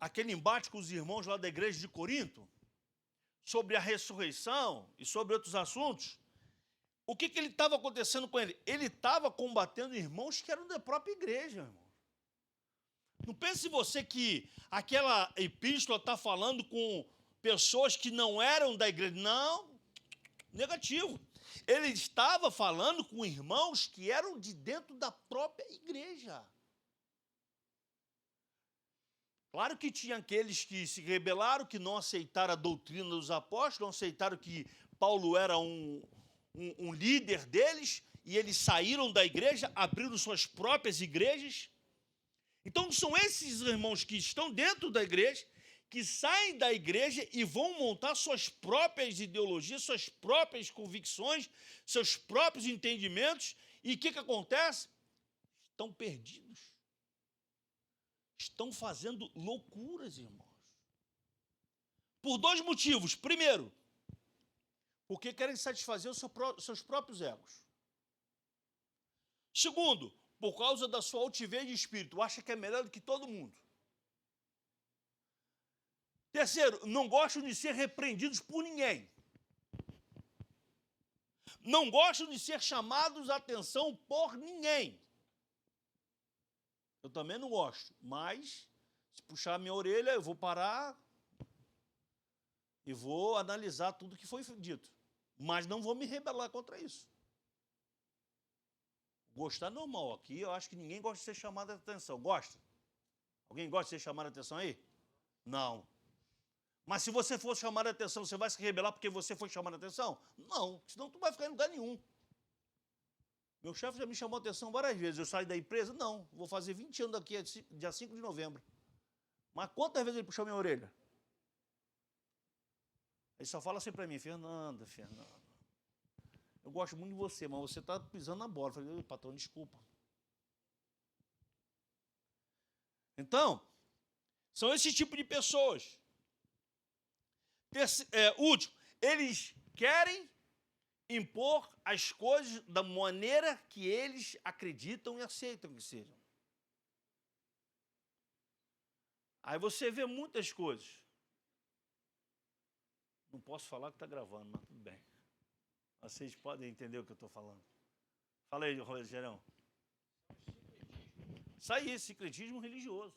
A: aquele embate com os irmãos lá da igreja de Corinto, sobre a ressurreição e sobre outros assuntos, o que ele estava acontecendo com ele? Ele estava combatendo irmãos que eram da própria igreja, irmão. Não pense você que aquela epístola está falando com pessoas que não eram da igreja. Não, negativo. Ele estava falando com irmãos que eram de dentro da própria igreja. Claro que tinha aqueles que se rebelaram, que não aceitaram a doutrina dos apóstolos, não aceitaram que Paulo era um líder deles, e eles saíram da igreja, abriram suas próprias igrejas. Então são esses irmãos que estão dentro da igreja, que saem da igreja e vão montar suas próprias ideologias, suas próprias convicções, seus próprios entendimentos, e o que acontece? Estão perdidos. Estão fazendo loucuras, irmãos. Por dois motivos. Primeiro, porque querem satisfazer os seus próprios egos. Segundo, por causa da sua altivez de espírito, acha que é melhor do que todo mundo. Terceiro, não gostam de ser repreendidos por ninguém. Não gostam de ser chamados a atenção por ninguém. Eu também não gosto, mas se puxar a minha orelha, eu vou parar e vou analisar tudo que foi dito. Mas não vou me rebelar contra isso. Gostar é normal. Aqui eu acho que ninguém gosta de ser chamado a atenção. Gosta? Alguém gosta de ser chamado a atenção aí? Não. Mas se você for chamado a atenção, você vai se rebelar porque você foi chamado a atenção? Não, senão tu vai ficar em lugar nenhum. Meu chefe já me chamou a atenção várias vezes. Eu saí da empresa? Não. Vou fazer 20 anos daqui, dia 5 de novembro. Mas quantas vezes ele puxou minha orelha? Ele só fala assim para mim, Fernanda, eu gosto muito de você, mas você está pisando na bola. Eu falei, patrão, desculpa. Então, são esse tipo de pessoas. Último, eles querem impor as coisas da maneira que eles acreditam e aceitam que sejam. Aí você vê muitas coisas. Não posso falar que está gravando, mas tudo bem. Vocês podem entender o que eu estou falando. Fala aí, Rogerão. Isso aí, sincretismo religioso.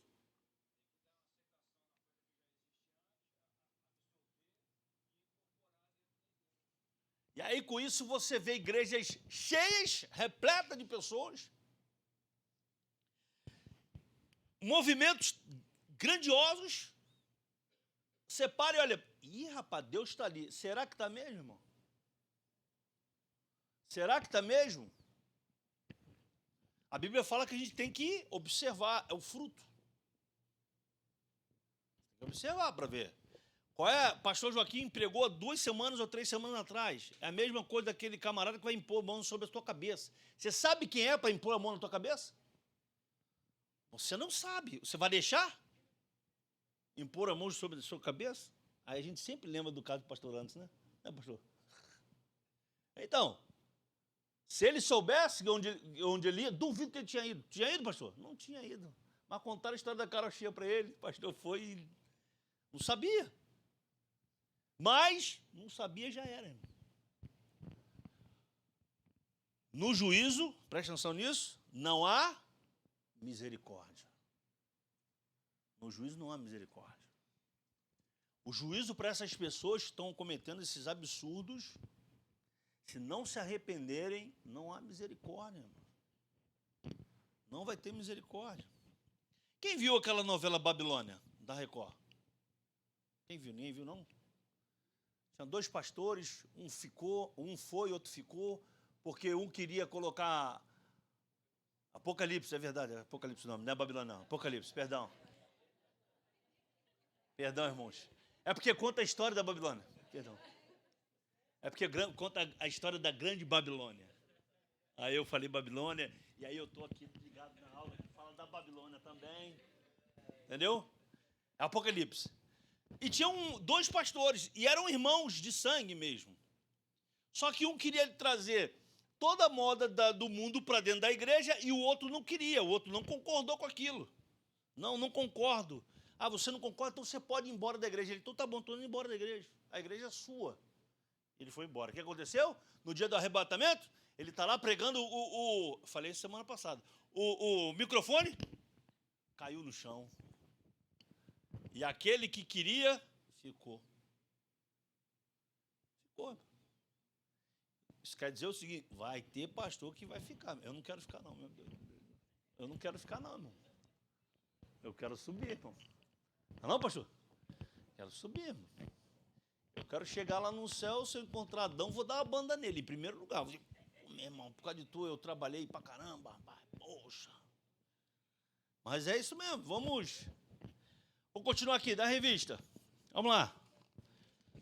A: E aí, com isso, você vê igrejas cheias, repletas de pessoas, movimentos grandiosos. Você para e olha, ih, rapaz, Deus está ali. Será que está mesmo, irmão? Será que está mesmo? A Bíblia fala que a gente tem que observar, é o fruto. Tem que observar para ver. Qual é? Pastor Joaquim pregou 2 semanas ou 3 semanas atrás. É a mesma coisa daquele camarada que vai impor a mão sobre a tua cabeça. Você sabe quem é para impor a mão na tua cabeça? Você não sabe. Você vai deixar impor a mão sobre a sua cabeça? Aí a gente sempre lembra do caso do pastor antes, né? Né, pastor? Então, se ele soubesse onde ele ia, duvido que ele tinha ido. Tinha ido, pastor? Não tinha ido. Mas contaram a história da carochinha para ele. O pastor foi e não sabia. Mas não sabia, já era, irmão. No juízo, presta atenção nisso, não há misericórdia. No juízo não há misericórdia. O juízo para essas pessoas que estão cometendo esses absurdos, se não se arrependerem, não há misericórdia, irmão. Não vai ter misericórdia. Quem viu aquela novela Babilônia, da Record? Quem viu? Ninguém viu, não? Tinha 2 pastores, um foi, outro ficou, porque um queria colocar Apocalipse, é verdade, Apocalipse não é Babilônia não, Apocalipse, perdão. Perdão, irmãos. É porque conta a história da Babilônia, perdão. É porque conta a história da grande Babilônia. Aí eu falei Babilônia, e aí eu estou aqui ligado na aula que fala da Babilônia também, entendeu? É Apocalipse. E tinham 2 pastores, e eram irmãos de sangue mesmo. Só que um queria trazer toda a moda do mundo para dentro da igreja, e o outro não queria, o outro não concordou com aquilo. Não concordo. Ah, você não concorda, então você pode ir embora da igreja. Ele, então tá bom, estou indo embora da igreja. A igreja é sua. Ele foi embora. O que aconteceu? No dia do arrebatamento, ele está lá pregando falei isso semana passada, o microfone caiu no chão. E aquele que queria, ficou. Isso quer dizer o seguinte, vai ter pastor que vai ficar. Eu não quero ficar não, meu Deus. Eu não quero ficar não, irmão. Eu quero subir, irmão. Não, pastor? Quero subir, irmão. Eu quero chegar lá no céu, se eu encontrar Adão, vou dar uma banda nele, em primeiro lugar. Vou dizer, meu irmão, por causa de tu eu trabalhei pra caramba, rapaz. Poxa. Mas é isso mesmo, vamos continuar aqui, da revista. Vamos lá.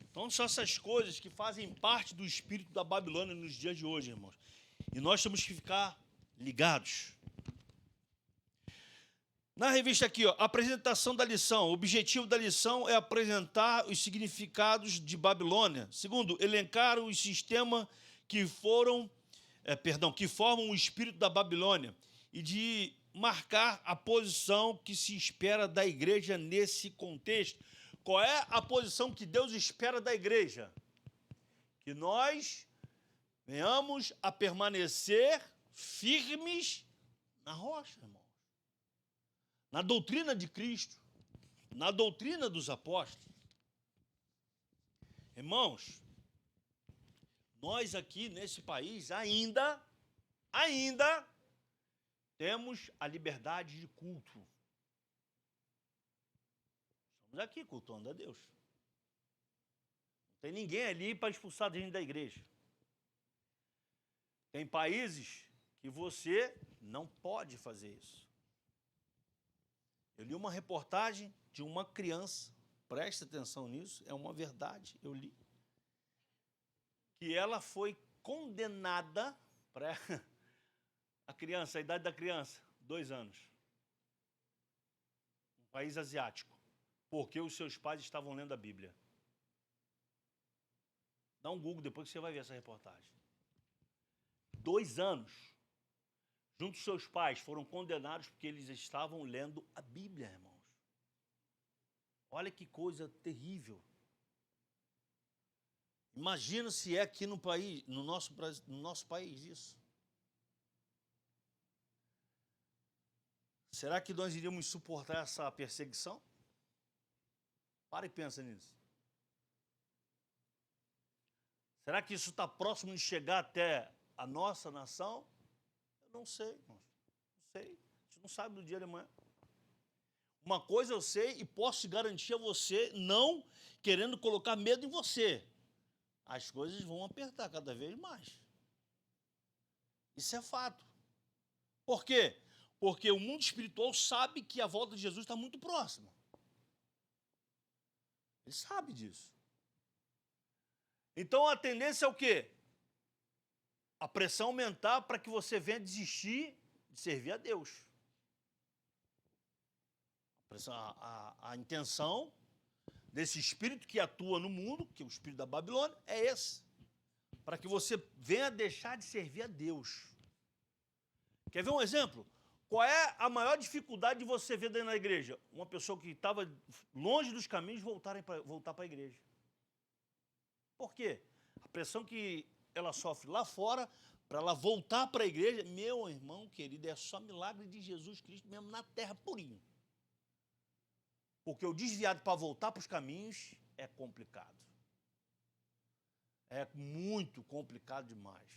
A: Então são essas coisas que fazem parte do espírito da Babilônia nos dias de hoje, irmãos. E nós temos que ficar ligados. Na revista aqui, ó, apresentação da lição. O objetivo da lição é apresentar os significados de Babilônia. Segundo, elencar os sistemas que formam o espírito da Babilônia e de marcar a posição que se espera da igreja nesse contexto. Qual é a posição que Deus espera da igreja? Que nós venhamos a permanecer firmes na rocha, irmão. Na doutrina de Cristo, na doutrina dos apóstolos. Irmãos, nós aqui nesse país ainda temos a liberdade de culto. Estamos aqui cultuando a Deus. Não tem ninguém ali para expulsar a gente da igreja. Tem países que você não pode fazer isso. Eu li uma reportagem de uma criança, presta atenção nisso, é uma verdade, eu li, que ela foi condenada para a criança, a idade da criança, 2 anos. Um país asiático, porque os seus pais estavam lendo a Bíblia. Dá um Google depois que você vai ver essa reportagem. 2 anos. Junto aos seus pais, foram condenados porque eles estavam lendo a Bíblia, irmãos. Olha que coisa terrível. Imagina se é aqui no país, no nosso país isso. será que nós iríamos suportar essa perseguição? Para e pensa nisso. Será que isso está próximo de chegar até a nossa nação? Eu não sei, irmãos. Não sei. A gente não sabe do dia de amanhã. Uma coisa eu sei e posso garantir a você, não querendo colocar medo em você. As coisas vão apertar cada vez mais. Isso é fato. Por quê? Porque o mundo espiritual sabe que a volta de Jesus está muito próxima. Ele sabe disso. Então a tendência é o quê? A pressão aumentar para que você venha desistir de servir a Deus. A intenção desse espírito que atua no mundo, que é o espírito da Babilônia, é esse. Para que você venha deixar de servir a Deus. Quer ver um exemplo? Qual é a maior dificuldade de você ver dentro da igreja? Uma pessoa que estava longe dos caminhos voltar para a igreja. Por quê? A pressão que ela sofre lá fora, para ela voltar para a igreja, meu irmão querido, é só milagre de Jesus Cristo mesmo na terra purinho. Porque o desviado para voltar para os caminhos é complicado. É muito complicado demais.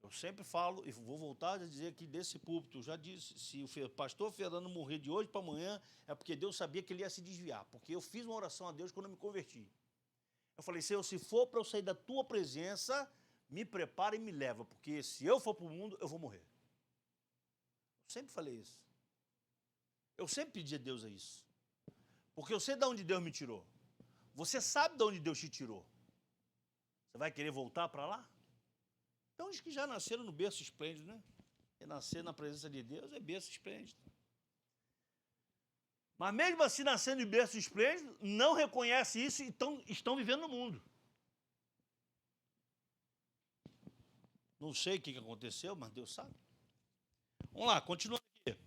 A: Eu sempre falo, e vou voltar a dizer aqui desse púlpito, eu já disse, se o pastor Fernando morrer de hoje para amanhã, é porque Deus sabia que ele ia se desviar. Porque eu fiz uma oração a Deus quando eu me converti. Eu falei, Senhor, se for para eu sair da tua presença, me prepara e me leva, porque se eu for para o mundo, eu vou morrer. Eu sempre falei isso. Eu sempre pedi a Deus isso. Porque eu sei de onde Deus me tirou. Você sabe de onde Deus te tirou. Você vai querer voltar para lá? Então, os que já nasceram no berço esplêndido, né? E nascer na presença de Deus é berço esplêndido. Mas mesmo assim, nascendo em berço esplêndido, não reconhece isso e estão vivendo no mundo. Não sei o que aconteceu, mas Deus sabe. Vamos lá, continuando aqui.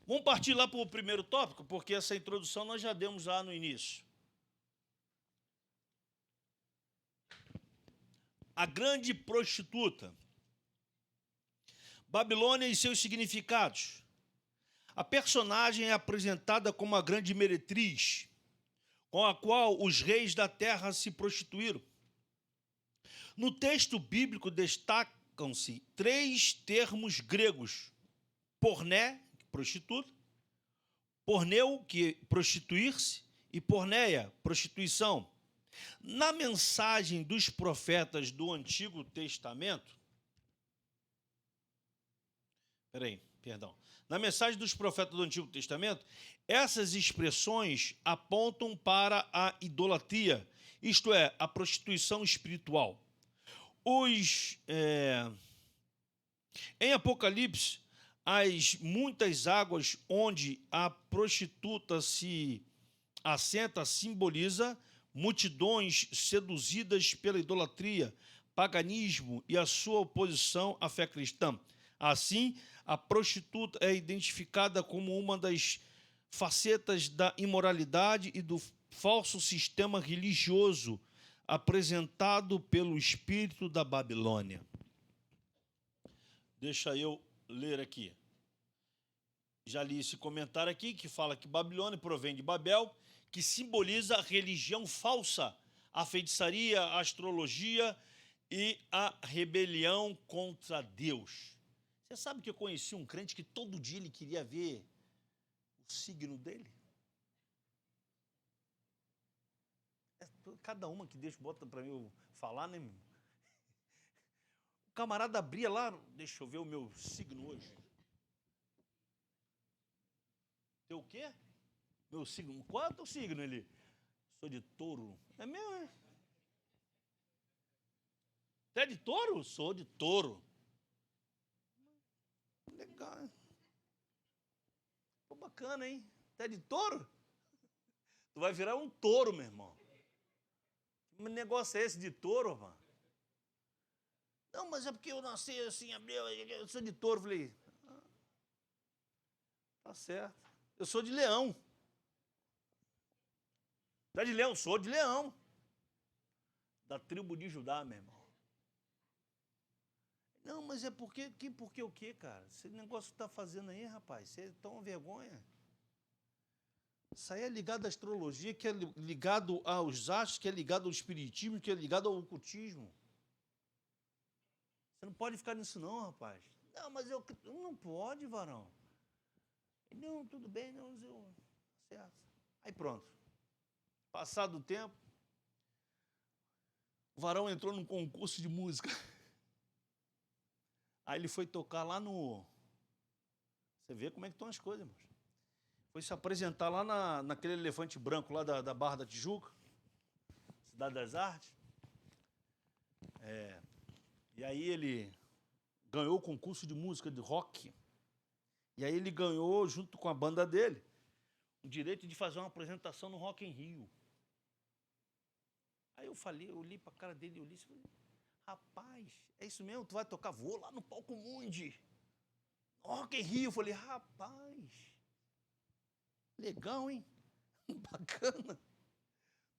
A: Vamos partir lá para o primeiro tópico, porque essa introdução nós já demos lá no início. A grande prostituta. Babilônia e seus significados. A personagem é apresentada como a grande meretriz, com a qual os reis da terra se prostituíram. No texto bíblico destacam-se 3 termos gregos: porné, prostituta; porneu, que é prostituir-se, e porneia, prostituição. Na mensagem dos profetas do Antigo Testamento, na mensagem dos profetas do Antigo Testamento, essas expressões apontam para a idolatria, isto é, a prostituição espiritual. Em Apocalipse, as muitas águas onde a prostituta se assenta simboliza multidões seduzidas pela idolatria, paganismo e a sua oposição à fé cristã. Assim, a prostituta é identificada como uma das facetas da imoralidade e do falso sistema religioso apresentado pelo espírito da Babilônia. Deixa eu ler aqui. Já li esse comentário aqui, que fala que Babilônia provém de Babel, que simboliza a religião falsa, a feitiçaria, a astrologia e a rebelião contra Deus. Você sabe que eu conheci um crente que todo dia ele queria ver o signo dele? Cada uma que Deus bota para eu falar, né? O camarada abria lá, deixa eu ver o meu signo hoje. Teu o quê? Meu signo. Qual é o teu signo, ele? Sou de touro. É meu, é? Você é de touro? Sou de touro. Legal, hein? Pô, bacana, hein? Você é de touro? Tu vai virar um touro, meu irmão. Que negócio é esse de touro, mano? Não, mas é porque eu nasci assim, eu sou de touro. Falei, tá certo. Eu sou de leão. Tá de leão? Sou de leão. Da tribo de Judá, meu irmão. Não, mas é porque o quê, cara? Esse negócio que está fazendo aí, rapaz, você toma vergonha. Isso aí é ligado à astrologia, que é ligado aos astros, que é ligado ao espiritismo, que é ligado ao ocultismo. Você não pode ficar nisso não, rapaz. Não, mas eu não pode, varão. Não, tudo bem, não, certo. Aí pronto. Passado o tempo, o varão entrou num concurso de música. Aí ele foi tocar lá no... Você vê como é que estão as coisas, irmãos. Foi se apresentar lá naquele elefante branco lá da Barra da Tijuca, Cidade das Artes. E aí ele ganhou o concurso de música de rock. E aí ele ganhou, junto com a banda dele, o direito de fazer uma apresentação no Rock in Rio. Aí eu olhei para a cara dele e falei, rapaz, é isso mesmo? Tu vai tocar? Vou lá no Palco Mundi. Rock in Rio. Eu falei, rapaz, legal, hein? Bacana.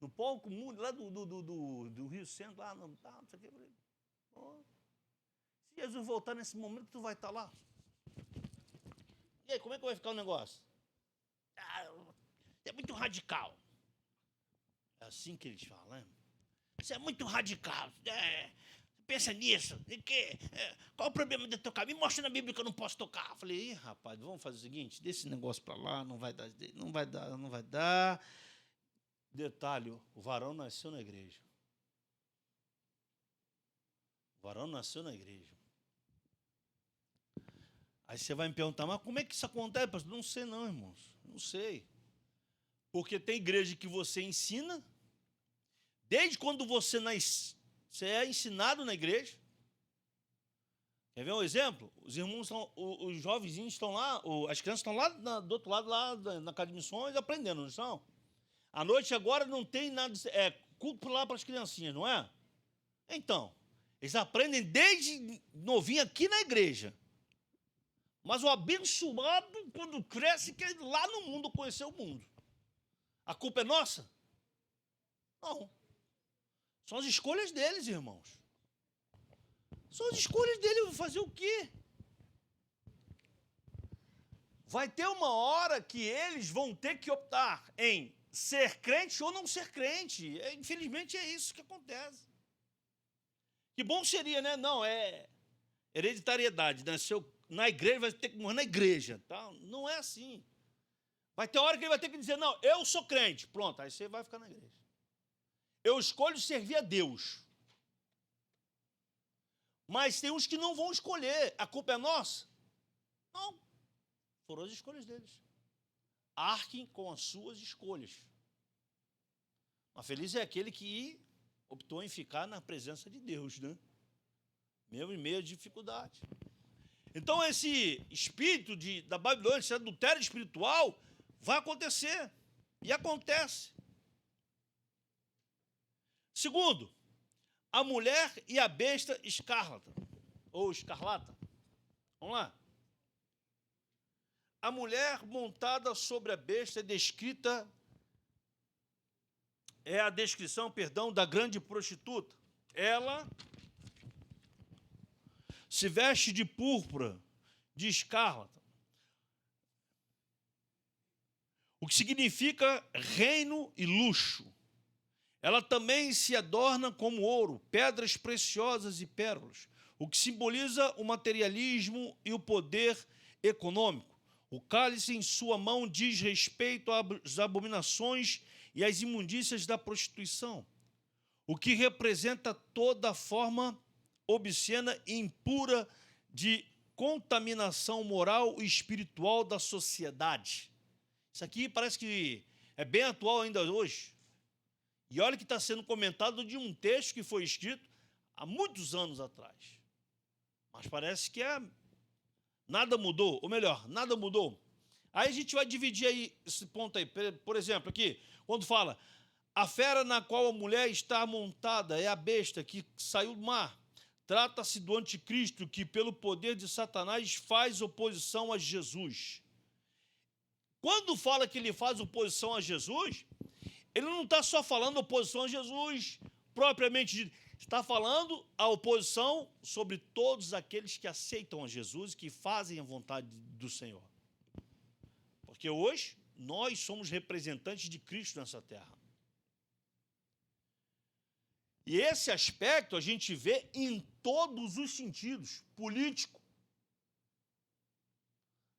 A: No Palco Mundi, lá do Rio Centro, lá não sei o que. Eu falei, oh, se Jesus voltar nesse momento, tu vai estar lá. E aí, como é que vai ficar o negócio? É muito radical. É assim que eles falam, né? Isso é muito radical. Pensa nisso. Qual o problema de tocar? Me mostra na Bíblia que eu não posso tocar. Eu falei, rapaz, vamos fazer o seguinte, deixa esse negócio para lá, não vai dar. Detalhe, o varão nasceu na igreja. O varão nasceu na igreja. Aí você vai me perguntar, mas como é que isso acontece, pastor? Não sei não, irmãos. Não sei. Porque tem igreja que você ensina, desde quando você é ensinado na igreja. Quer ver um exemplo? Os irmãos os jovenzinhos estão lá, as crianças estão lá do outro lado, lá na casa de missões, aprendendo, não estão? À noite agora não tem nada, culto lá para as criancinhas, não é? Então, eles aprendem desde novinho aqui na igreja. Mas o abençoado, quando cresce, quer ir lá no mundo conhecer o mundo. A culpa é nossa? Não. São as escolhas deles, irmãos. São as escolhas deles. Vou fazer o quê? Vai ter uma hora que eles vão ter que optar em ser crente ou não ser crente. Infelizmente é isso que acontece. Que bom seria, né? Não, é hereditariedade. Nasceu na igreja, vai ter que morrer na igreja. Tá? Não é assim. Vai ter hora que ele vai ter que dizer, não, eu sou crente. Pronto, aí você vai ficar na igreja. Eu escolho servir a Deus. Mas tem uns que não vão escolher. A culpa é nossa? Não. Foram as escolhas deles. Arquem com as suas escolhas. Mas feliz é aquele que optou em ficar na presença de Deus, né? Mesmo em meio à dificuldade. Então, esse espírito da Babilônia, esse adultério espiritual, vai acontecer. E acontece. Segundo, a mulher e a besta escarlata. Ou escarlata. Vamos lá. A mulher montada sobre a besta é descrita, a descrição, da grande prostituta. Ela se veste de púrpura, de escarlata, o que significa reino e luxo. Ela também se adorna como ouro, pedras preciosas e pérolas, o que simboliza o materialismo e o poder econômico. O cálice em sua mão diz respeito às abominações e às imundícias da prostituição, o que representa toda forma obscena e impura de contaminação moral e espiritual da sociedade. Isso aqui parece que é bem atual ainda hoje. E olha que está sendo comentado de um texto que foi escrito há muitos anos atrás. Mas parece que nada mudou, ou melhor, nada mudou. Aí a gente vai dividir aí esse ponto aí. Por exemplo, aqui, quando fala, a fera na qual a mulher está montada é a besta que saiu do mar. Trata-se do anticristo que, pelo poder de Satanás, faz oposição a Jesus. Quando fala que ele faz oposição a Jesus, ele não está só falando oposição a Jesus propriamente dito. Está falando a oposição sobre todos aqueles que aceitam a Jesus e que fazem a vontade do Senhor. Porque hoje nós somos representantes de Cristo nessa terra. E esse aspecto a gente vê em todos os sentidos: político,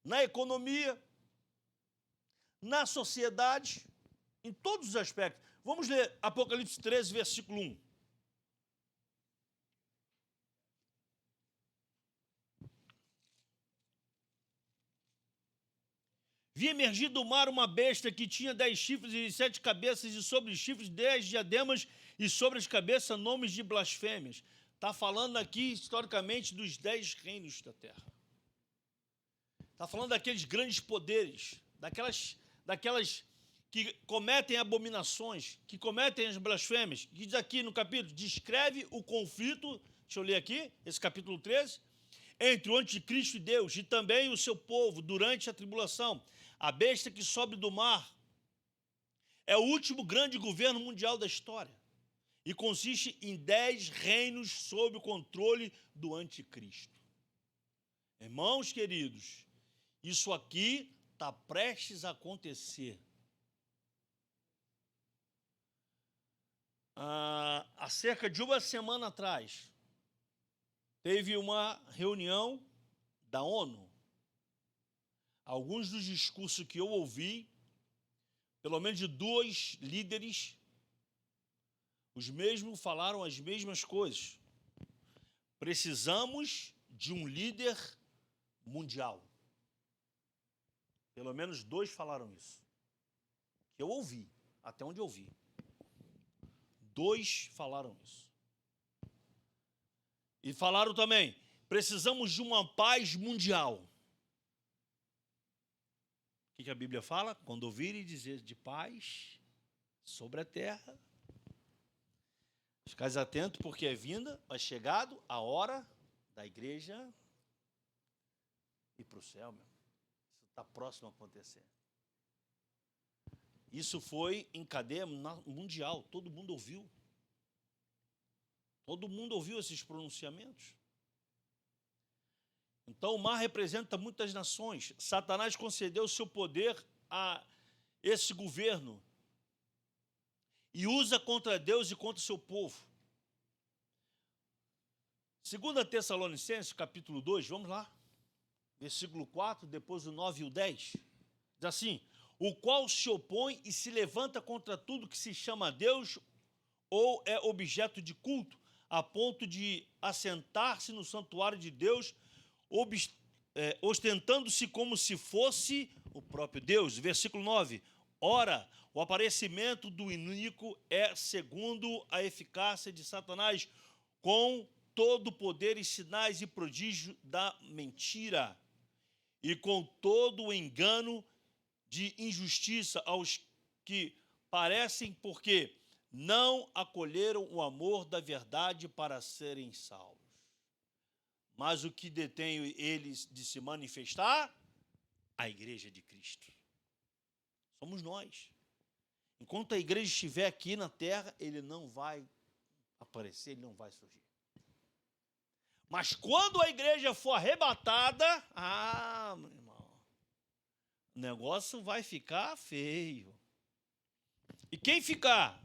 A: na economia, na sociedade, em todos os aspectos. Vamos ler Apocalipse 13, versículo 1. Vi emergir do mar uma besta que tinha 10 chifres e 7 cabeças, e sobre os chifres 10 diademas, e sobre as cabeças nomes de blasfêmias. Está falando aqui, historicamente, dos 10 reinos da terra. Está falando daqueles grandes poderes, daquelas que cometem abominações, que cometem as blasfêmias. Que diz aqui no capítulo, descreve o conflito, deixa eu ler aqui, esse capítulo 13, entre o anticristo e Deus, e também o seu povo, durante a tribulação. A besta que sobe do mar é o último grande governo mundial da história e consiste em 10 reinos sob o controle do anticristo. Irmãos queridos, isso aqui está prestes a acontecer. Há cerca de uma semana atrás, teve uma reunião da ONU. Alguns dos discursos que eu ouvi, pelo menos de 2 líderes, os mesmos falaram as mesmas coisas. Precisamos de um líder mundial. Pelo menos 2 falaram isso. Eu ouvi, até onde eu ouvi. 2 falaram isso. E falaram também, precisamos de uma paz mundial. O que a Bíblia fala? Quando ouvirem dizer de paz sobre a terra, ficais atentos, porque é vinda, é chegado a hora da igreja ir para o céu, meu. Isso está próximo a acontecer. Isso foi em cadeia mundial, todo mundo ouviu. Todo mundo ouviu esses pronunciamentos. Então, o mar representa muitas nações. Satanás concedeu seu poder a esse governo e usa contra Deus e contra o seu povo. 2 Tessalonicenses, capítulo 2, vamos lá. Versículo 4, depois o 9 e o 10. Diz assim, o qual se opõe e se levanta contra tudo que se chama Deus ou é objeto de culto, a ponto de assentar-se no santuário de Deus, ostentando-se como se fosse o próprio Deus. Versículo 9. Ora, o aparecimento do iníquo é segundo a eficácia de Satanás, com todo o poder e sinais e prodígio da mentira, e com todo o engano de injustiça aos que parecem, porque não acolheram o amor da verdade para serem salvos. Mas o que detém eles de se manifestar? A igreja de Cristo. Somos nós. Enquanto a igreja estiver aqui na terra, ele não vai aparecer, ele não vai surgir. Mas quando a igreja for arrebatada, meu irmão, o negócio vai ficar feio. E quem ficar?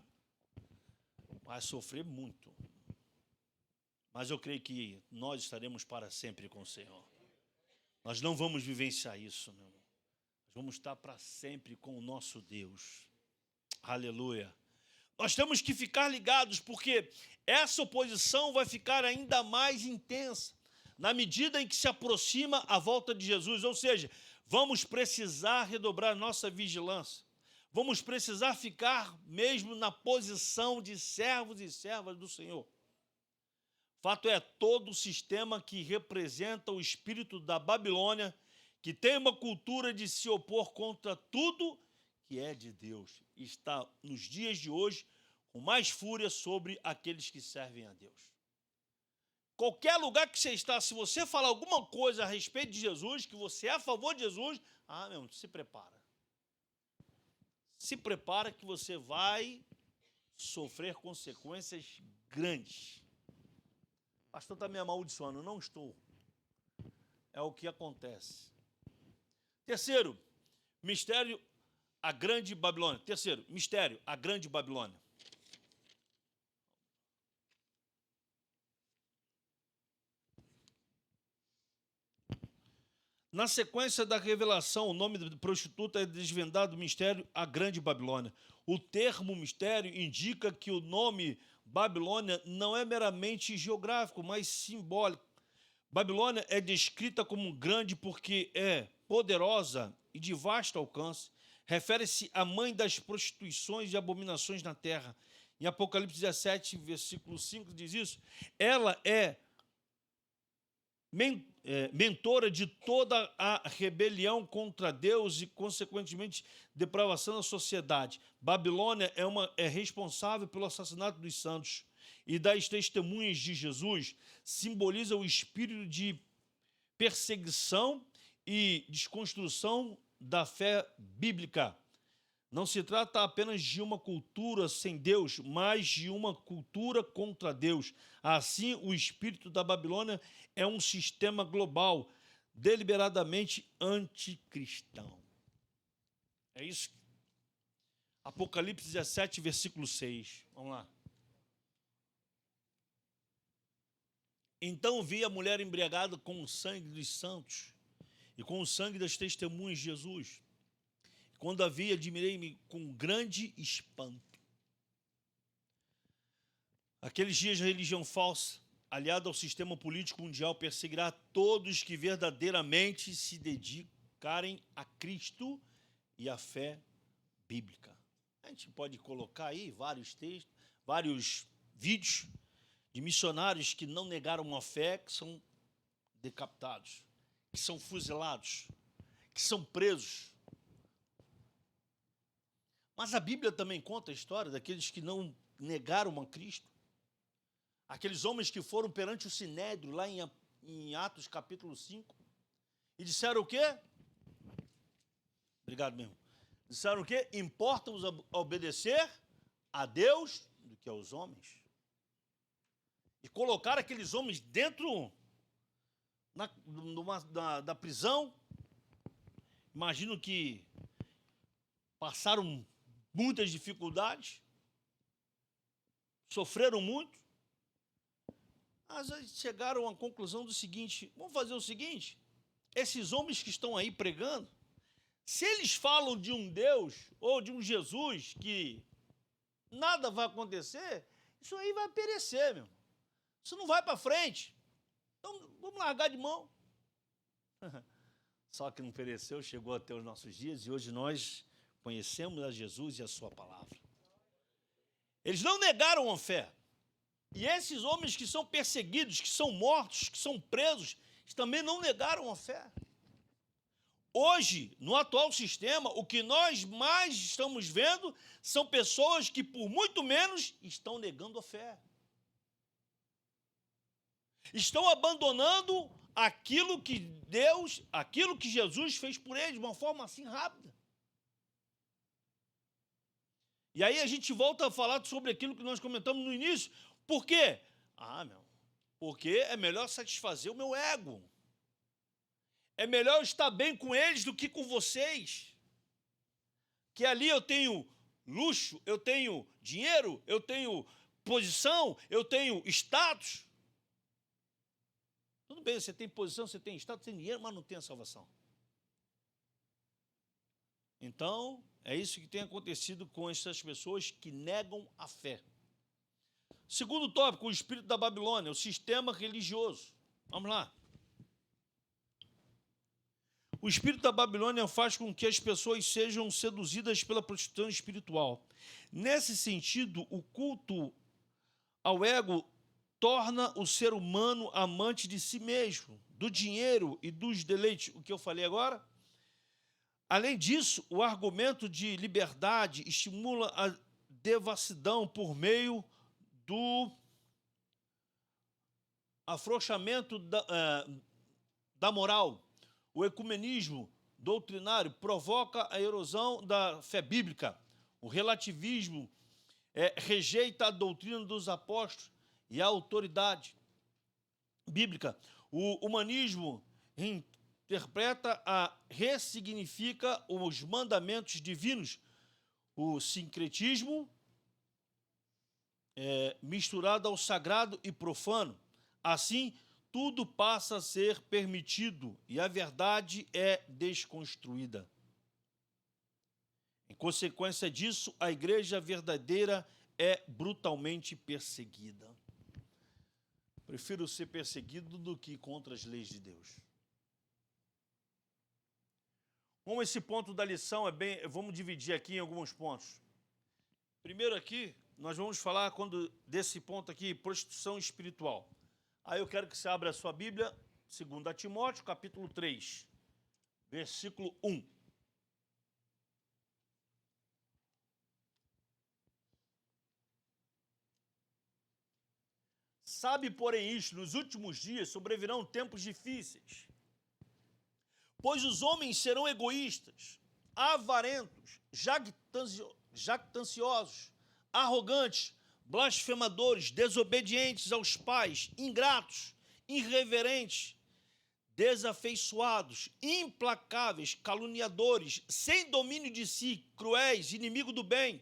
A: Vai sofrer muito. Mas eu creio que nós estaremos para sempre com o Senhor. Nós não vamos vivenciar isso, meu irmão. Nós vamos estar para sempre com o nosso Deus. Aleluia. Nós temos que ficar ligados, porque essa oposição vai ficar ainda mais intensa na medida em que se aproxima a volta de Jesus. Ou seja, vamos precisar redobrar nossa vigilância. Vamos precisar ficar mesmo na posição de servos e servas do Senhor. Fato é, todo o sistema que representa o espírito da Babilônia, que tem uma cultura de se opor contra tudo que é de Deus, está nos dias de hoje com mais fúria sobre aqueles que servem a Deus. Qualquer lugar que você está, se você falar alguma coisa a respeito de Jesus, que você é a favor de Jesus, meu irmão, se prepara. Se prepara que você vai sofrer consequências grandes. pastor está me amaldiçoando. Não estou. É o que acontece. Terceiro, mistério, a grande Babilônia. Terceiro, mistério, a grande Babilônia. Na sequência da revelação, o nome da prostituta é desvendado do mistério, a grande Babilônia. O termo mistério indica que o nome Babilônia não é meramente geográfico, mas simbólico. Babilônia é descrita como grande porque é poderosa e de vasto alcance. Refere-se à mãe das prostituições e abominações na terra. Em Apocalipse 17, versículo 5, diz isso. Ela é mentora de toda a rebelião contra Deus e, consequentemente, depravação da sociedade. Babilônia é responsável pelo assassinato dos santos e das testemunhas de Jesus, simboliza o espírito de perseguição e desconstrução da fé bíblica. Não se trata apenas de uma cultura sem Deus, mas de uma cultura contra Deus. Assim, o espírito da Babilônia é um sistema global, deliberadamente anticristão. É isso. Apocalipse 17, versículo 6. Vamos lá. Então vi a mulher embriagada com o sangue dos santos e com o sangue das testemunhas de Jesus. Quando a vi, admirei-me com grande espanto. Aqueles dias, a religião falsa, aliada ao sistema político mundial, perseguirá todos que verdadeiramente se dedicarem a Cristo e à fé bíblica. A gente pode colocar aí vários textos, vários vídeos de missionários que não negaram a fé, que são decapitados, que são fuzilados, que são presos. Mas a Bíblia também conta a história daqueles que não negaram a Cristo. Aqueles homens que foram perante o Sinédrio, lá em Atos capítulo 5, e disseram o quê? Obrigado mesmo. Disseram o quê? Importa-vos obedecer a Deus do que aos homens. E colocaram aqueles homens dentro da prisão. Imagino que passaram muitas dificuldades, sofreram muito, mas chegaram à conclusão do seguinte: vamos fazer o seguinte, esses homens que estão aí pregando, se eles falam de um Deus ou de um Jesus que nada vai acontecer, isso aí vai perecer, meu. Isso não vai para frente. Então, vamos largar de mão. Só que não pereceu, chegou até os nossos dias e hoje nós conhecemos a Jesus e a sua palavra. Eles não negaram a fé. E esses homens que são perseguidos, que são mortos, que são presos, também não negaram a fé. Hoje, no atual sistema, o que nós mais estamos vendo são pessoas que, por muito menos, estão negando a fé. Estão abandonando aquilo que Deus, aquilo que Jesus fez por eles de uma forma assim rápida. E aí a gente volta a falar sobre aquilo que nós comentamos no início. Por quê? Porque é melhor satisfazer o meu ego. É melhor eu estar bem com eles do que com vocês. Que ali eu tenho luxo, eu tenho dinheiro, eu tenho posição, eu tenho status. Tudo bem, você tem posição, você tem status, você tem dinheiro, mas não tem a salvação. Então, é isso que tem acontecido com essas pessoas que negam a fé. Segundo tópico, o espírito da Babilônia, o sistema religioso. Vamos lá. O espírito da Babilônia faz com que as pessoas sejam seduzidas pela prostituição espiritual. Nesse sentido, o culto ao ego torna o ser humano amante de si mesmo, do dinheiro e dos deleites. O que eu falei agora? Além disso, o argumento de liberdade estimula a devassidão por meio do afrouxamento da moral. O ecumenismo doutrinário provoca a erosão da fé bíblica. O relativismo rejeita a doutrina dos apóstolos e a autoridade. bíblica. O humanismo interpreta, ressignifica os mandamentos divinos. O sincretismo misturado ao sagrado e profano. Assim, tudo passa a ser permitido e a verdade é desconstruída. Em consequência disso, a igreja verdadeira é brutalmente perseguida. Prefiro ser perseguido do que contra as leis de Deus. Como esse ponto da lição vamos dividir aqui em alguns pontos. Primeiro aqui, nós vamos falar desse ponto aqui, prostituição espiritual. Aí eu quero que você abra a sua Bíblia, 2 Timóteo, capítulo 3, versículo 1. Sabe, porém, isto, nos últimos dias sobrevirão tempos difíceis, pois os homens serão egoístas, avarentos, jactanciosos, arrogantes, blasfemadores, desobedientes aos pais, ingratos, irreverentes, desafeiçoados, implacáveis, caluniadores, sem domínio de si, cruéis, inimigo do bem,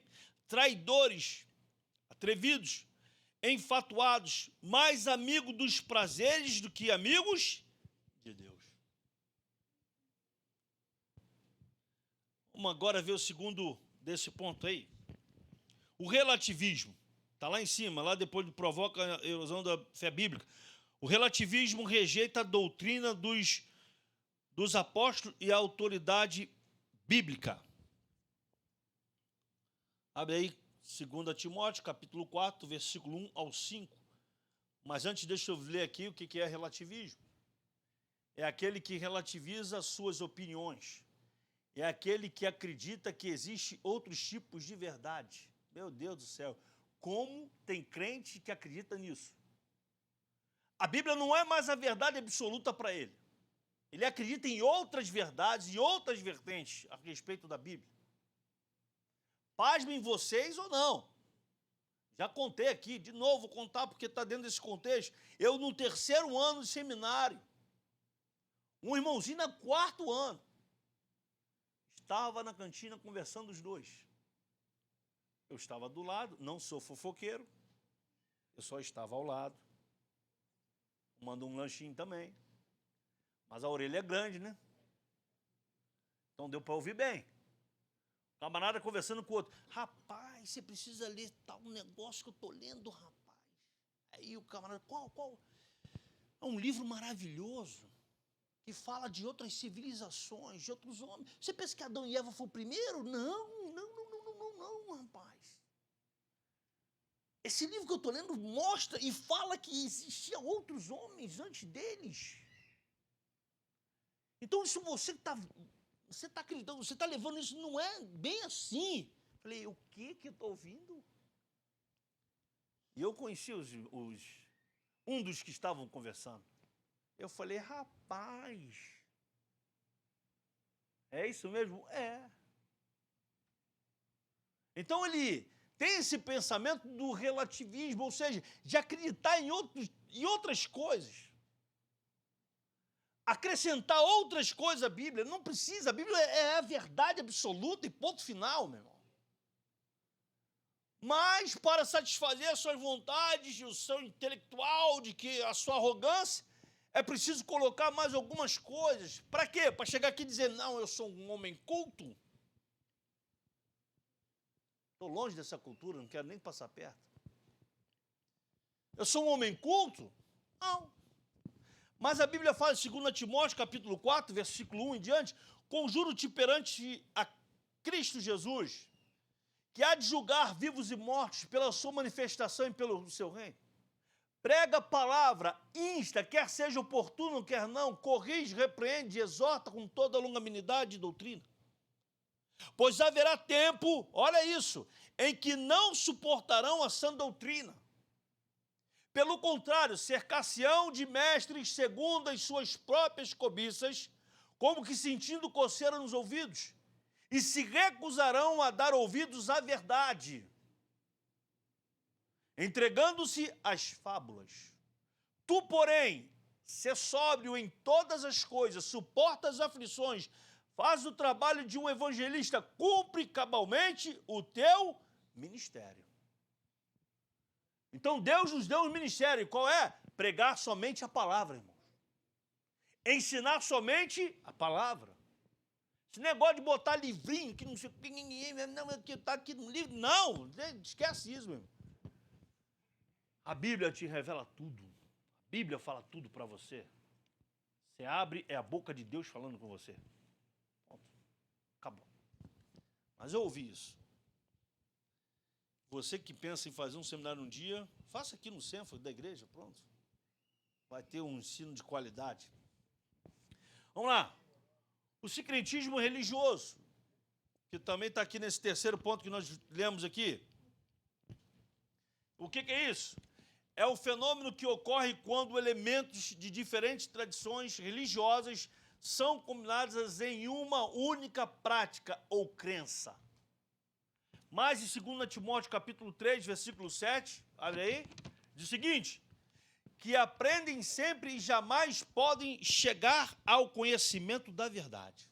A: traidores, atrevidos, enfatuados, mais amigos dos prazeres do que amigos de Deus. Vamos agora ver o segundo desse ponto aí. O relativismo. Está lá em cima, lá depois provoca a erosão da fé bíblica. O relativismo rejeita a doutrina dos apóstolos e a autoridade bíblica. Abre aí 2 Timóteo, capítulo 4, versículo 1 ao 5. Mas antes deixa eu ler aqui o que é relativismo. É aquele que relativiza as suas opiniões. É aquele que acredita que existem outros tipos de verdade. Meu Deus do céu. Como tem crente que acredita nisso? A Bíblia não é mais a verdade absoluta para ele. Ele acredita em outras verdades e outras vertentes a respeito da Bíblia. Pasmem vocês ou não. Já contei aqui, de novo vou contar porque está dentro desse contexto. Eu no 3º ano de seminário, um irmãozinho no 4º ano, estava na cantina conversando os dois. Eu estava do lado, não sou fofoqueiro, eu só estava ao lado. Mando um lanchinho também. Mas a orelha é grande, né? Então deu para ouvir bem. O camarada conversando com o outro. Rapaz, você precisa ler tal negócio que eu estou lendo, rapaz. Aí o camarada, qual? É um livro maravilhoso que fala de outras civilizações, de outros homens. Você pensa que Adão e Eva foi o primeiro? Não, rapaz. Esse livro que eu estou lendo mostra e fala que existiam outros homens antes deles. Então, isso você está acreditando, você está levando isso, não é bem assim. Falei, o que eu estou ouvindo? E eu conheci um dos que estavam conversando. Eu falei, rapaz, é isso mesmo? É. Então ele tem esse pensamento do relativismo, ou seja, de acreditar em outras coisas. Acrescentar outras coisas à Bíblia. Não precisa, a Bíblia é a verdade absoluta e ponto final, meu irmão. Mas para satisfazer as suas vontades, o seu intelectual, a sua arrogância, é preciso colocar mais algumas coisas. Para quê? Para chegar aqui e dizer, não, eu sou um homem culto. Estou longe dessa cultura, não quero nem passar perto. Eu sou um homem culto? Não. Mas a Bíblia fala em 2 Timóteo, capítulo 4, versículo 1 em diante, conjuro-te perante a Cristo Jesus, que há de julgar vivos e mortos pela sua manifestação e pelo seu reino. Prega a palavra, insta, quer seja oportuno, quer não, corrige, repreende, exorta com toda a longanimidade e doutrina. Pois haverá tempo, olha isso, em que não suportarão a sã doutrina. Pelo contrário, cercar-se-ão de mestres segundo as suas próprias cobiças, como que sentindo coceira nos ouvidos, e se recusarão a dar ouvidos à verdade, entregando-se às fábulas. Tu, porém, ser sóbrio em todas as coisas, suporta as aflições, faz o trabalho de um evangelista, cumpre cabalmente o teu ministério. Então Deus nos deu um ministério, qual é? Pregar somente a palavra, irmãos. Ensinar somente a palavra. Esse negócio de botar livrinho, que não sei o que, não, que está aqui no livro, não, esquece isso, meu irmão. A Bíblia te revela tudo. A Bíblia fala tudo para você. Você abre, é a boca de Deus falando com você. Pronto. Acabou. Mas eu ouvi isso. Você que pensa em fazer um seminário um dia, faça aqui no centro da igreja, pronto. Vai ter um ensino de qualidade. Vamos lá. O sincretismo religioso, que também está aqui nesse terceiro ponto que nós lemos aqui. O que é isso? É o fenômeno que ocorre quando elementos de diferentes tradições religiosas são combinados em uma única prática ou crença. Mas em 2 Timóteo capítulo 3, versículo 7, olha aí, diz o seguinte, que aprendem sempre e jamais podem chegar ao conhecimento da verdade.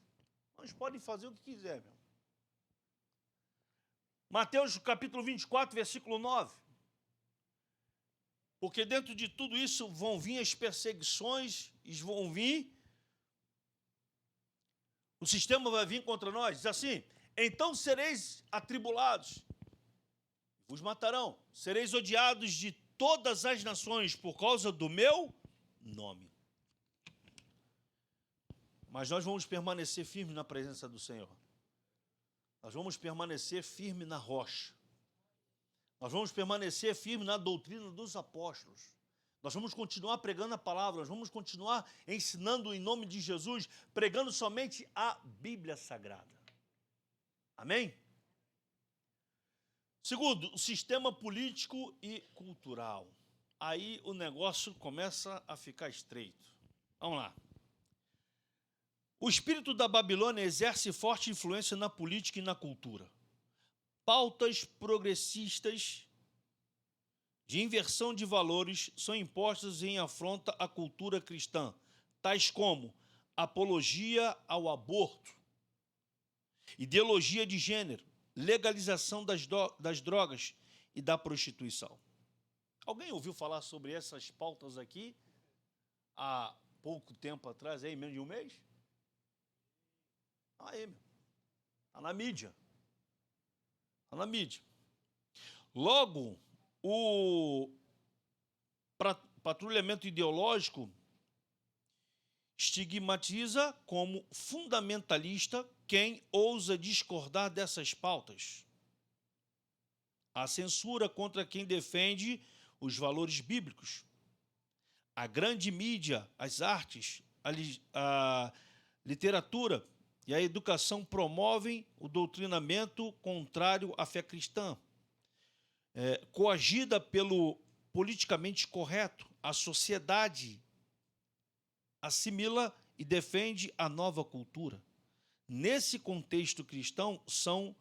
A: Mas podem fazer o que quiser, meu. Mateus capítulo 24, versículo 9. Porque dentro de tudo isso vão vir as perseguições, vão vir, o sistema vai vir contra nós, diz assim, então sereis atribulados, vos matarão, sereis odiados de todas as nações por causa do meu nome. Mas nós vamos permanecer firmes na presença do Senhor. Nós vamos permanecer firmes na rocha. Nós vamos permanecer firmes na doutrina dos apóstolos. Nós vamos continuar pregando a palavra, nós vamos continuar ensinando em nome de Jesus, pregando somente a Bíblia Sagrada. Amém? Segundo, o sistema político e cultural. Aí o negócio começa a ficar estreito. Vamos lá. O espírito da Babilônia exerce forte influência na política e na cultura. Pautas progressistas de inversão de valores são impostas em afronta à cultura cristã, tais como apologia ao aborto, ideologia de gênero, legalização das drogas e da prostituição. Alguém ouviu falar sobre essas pautas aqui há pouco tempo atrás, aí, menos de um mês? Aí, meu. Está na mídia. Está na mídia. Logo, o patrulhamento ideológico estigmatiza como fundamentalista quem ousa discordar dessas pautas. A censura contra quem defende os valores bíblicos. A grande mídia, as artes, a literatura e a educação promovem o doutrinamento contrário à fé cristã. Coagida pelo politicamente correto, a sociedade assimila e defende a nova cultura. Nesse contexto cristão, são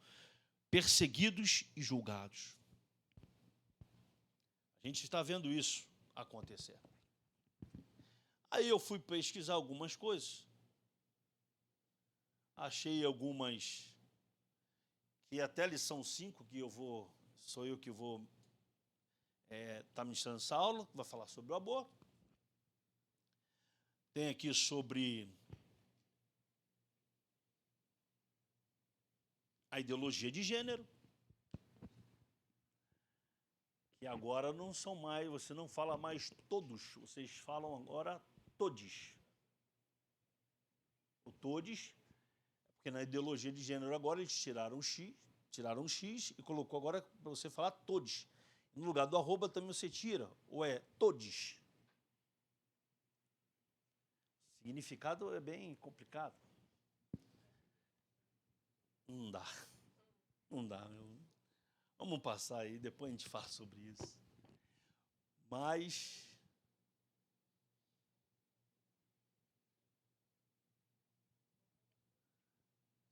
A: perseguidos e julgados. A gente está vendo isso acontecer. Aí eu fui pesquisar algumas coisas. Achei algumas que até a lição 5, que sou eu que vou estar ministrando essa aula, vai falar sobre o aborto. Tem aqui sobre a ideologia de gênero, que agora não são mais, você não fala mais todos, vocês falam agora todes. O todes, porque na ideologia de gênero agora eles tiraram o X e colocou agora para você falar todes. No lugar do arroba também você tira, ou é todes. O significado é bem complicado. Não dá. Não dá, meu. Vamos passar aí, depois a gente fala sobre isso. Mas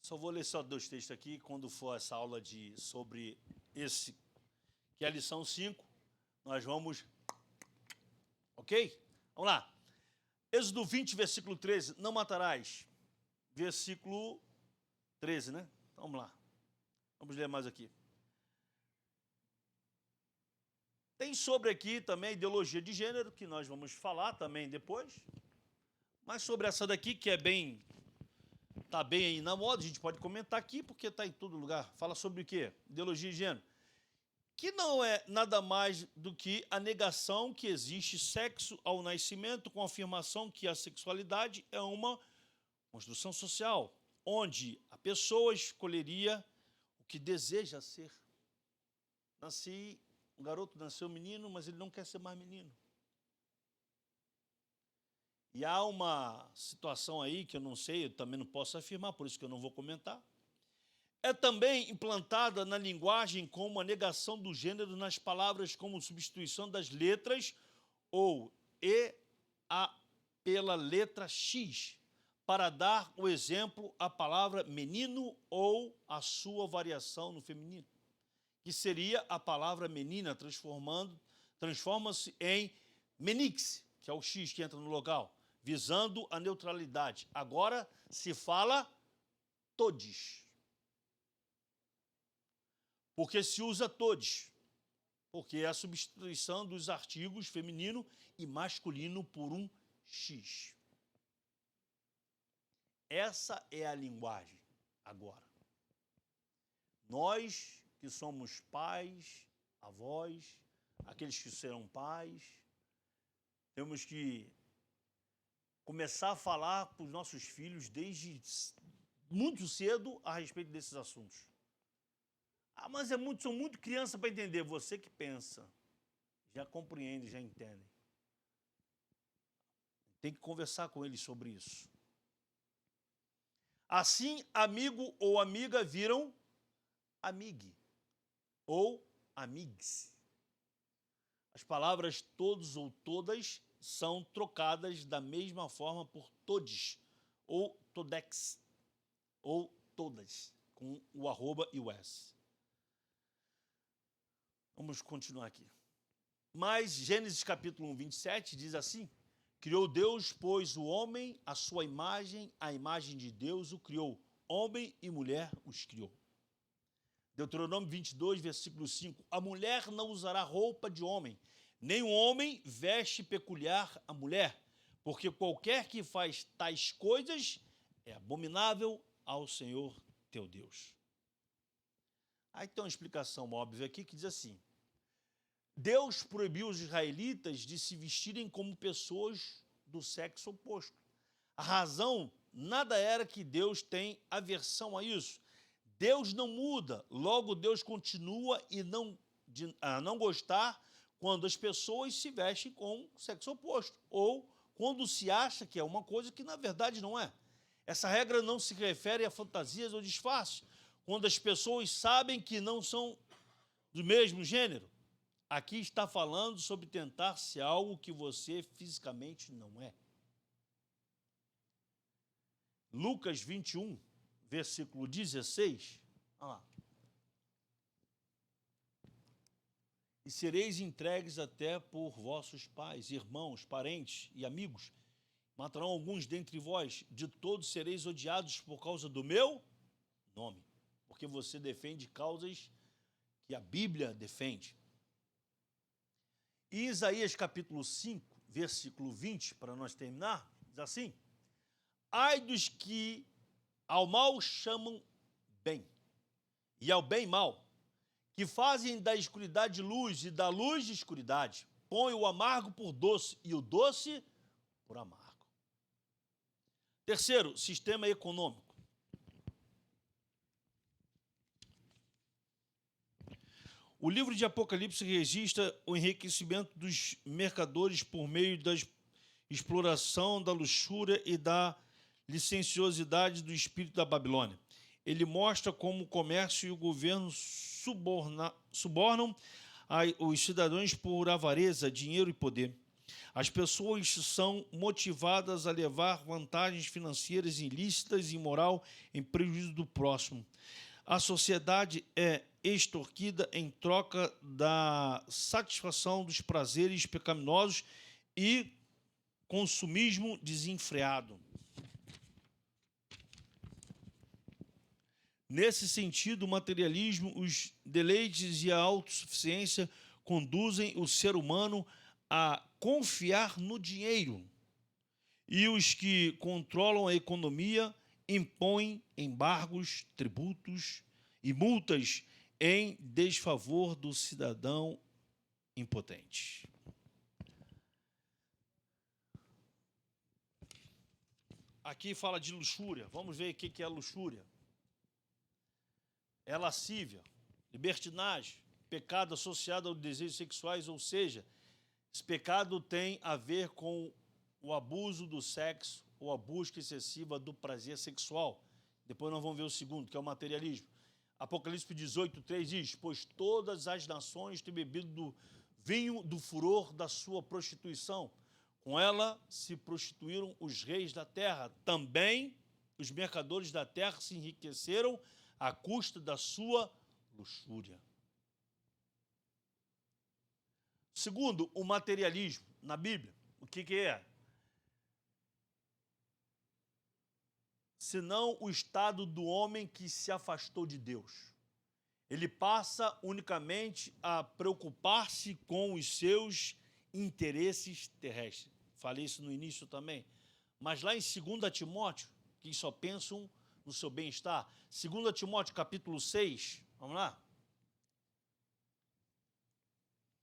A: só vou ler só 2 textos aqui, quando for essa aula sobre esse, que é a lição 5, nós vamos... Ok? Vamos lá. Êxodo 20, versículo 13, não matarás. Versículo 13, né? Vamos lá. Vamos ler mais aqui. Tem sobre aqui também a ideologia de gênero, que nós vamos falar também depois. Mas sobre essa daqui, que está bem aí na moda, a gente pode comentar aqui, porque está em todo lugar. Fala sobre o quê? Ideologia de gênero. Que não é nada mais do que a negação que existe sexo ao nascimento, com a afirmação que a sexualidade é uma construção social, onde a pessoa escolheria o que deseja ser. O garoto nasceu menino, mas ele não quer ser mais menino. E há uma situação aí que eu não sei, eu também não posso afirmar, por isso que eu não vou comentar. É também implantada na linguagem como a negação do gênero nas palavras como substituição das letras ou e, a, pela letra X, para dar o exemplo à palavra menino ou a sua variação no feminino, que seria a palavra menina, transforma-se em menix, que é o X que entra no local, visando a neutralidade. Agora se fala todes. Porque se usa todes, porque é a substituição dos artigos feminino e masculino por um X. Essa é a linguagem agora. Nós que somos pais, avós, aqueles que serão pais, temos que começar a falar para os nossos filhos desde muito cedo a respeito desses assuntos. Ah, mas são muito criança para entender. Você que pensa, já compreende, já entende. Tem que conversar com eles sobre isso. Assim, amigo ou amiga viram amigue ou amigues. As palavras todos ou todas são trocadas da mesma forma por todes ou todex ou todas, com o arroba e o s. Vamos continuar aqui. Mas Gênesis capítulo 1, 27 diz assim: criou Deus, pois, o homem, a sua imagem, a imagem de Deus o criou. Homem e mulher os criou. Deuteronômio 22, versículo 5. A mulher não usará roupa de homem, nem o homem veste peculiar a mulher, porque qualquer que faz tais coisas é abominável ao Senhor teu Deus. Aí tem uma explicação óbvia aqui que diz assim: Deus proibiu os israelitas de se vestirem como pessoas do sexo oposto. A razão nada era que Deus tem aversão a isso. Deus não muda, logo Deus continua a não gostar quando as pessoas se vestem com o sexo oposto, ou quando se acha que é uma coisa que na verdade não é. Essa regra não se refere a fantasias ou disfarces, quando as pessoas sabem que não são do mesmo gênero. Aqui está falando sobre tentar ser algo que você fisicamente não é. Lucas 21, versículo 16. Olha lá. E sereis entregues até por vossos pais, irmãos, parentes e amigos. Matarão alguns dentre vós, de todos sereis odiados por causa do meu nome, porque você defende causas que a Bíblia defende. E Isaías capítulo 5, versículo 20, para nós terminar, diz assim: ai dos que ao mal chamam bem, e ao bem mal, que fazem da escuridade luz e da luz de escuridade, põe o amargo por doce e o doce por amargo. Terceiro, sistema econômico. O livro de Apocalipse registra o enriquecimento dos mercadores por meio da exploração, da luxúria e da licenciosidade do espírito da Babilônia. Ele mostra como o comércio e o governo subornam os cidadãos por avareza, dinheiro e poder. As pessoas são motivadas a levar vantagens financeiras ilícitas e imoral em prejuízo do próximo. A sociedade é extorquida em troca da satisfação dos prazeres pecaminosos e consumismo desenfreado. Nesse sentido, o materialismo, os deleites e a autossuficiência conduzem o ser humano a confiar no dinheiro. E os que controlam a economia impõem embargos, tributos e multas em desfavor do cidadão impotente. Aqui fala de luxúria. Vamos ver o que é luxúria. É lascívia, libertinagem, pecado associado aos desejos sexuais, ou seja, esse pecado tem a ver com o abuso do sexo ou a busca excessiva do prazer sexual. Depois nós vamos ver o segundo, que é o materialismo. Apocalipse 18:3 diz: pois todas as nações têm bebido do vinho do furor da sua prostituição. Com ela se prostituíram os reis da terra. Também os mercadores da terra se enriqueceram à custa da sua luxúria. Segundo, o materialismo na Bíblia. O que é? Senão o estado do homem que se afastou de Deus. Ele passa unicamente a preocupar-se com os seus interesses terrestres. Falei isso no início também. Mas lá em 2 Timóteo, que só pensam no seu bem-estar. 2 Timóteo, capítulo 6, vamos lá?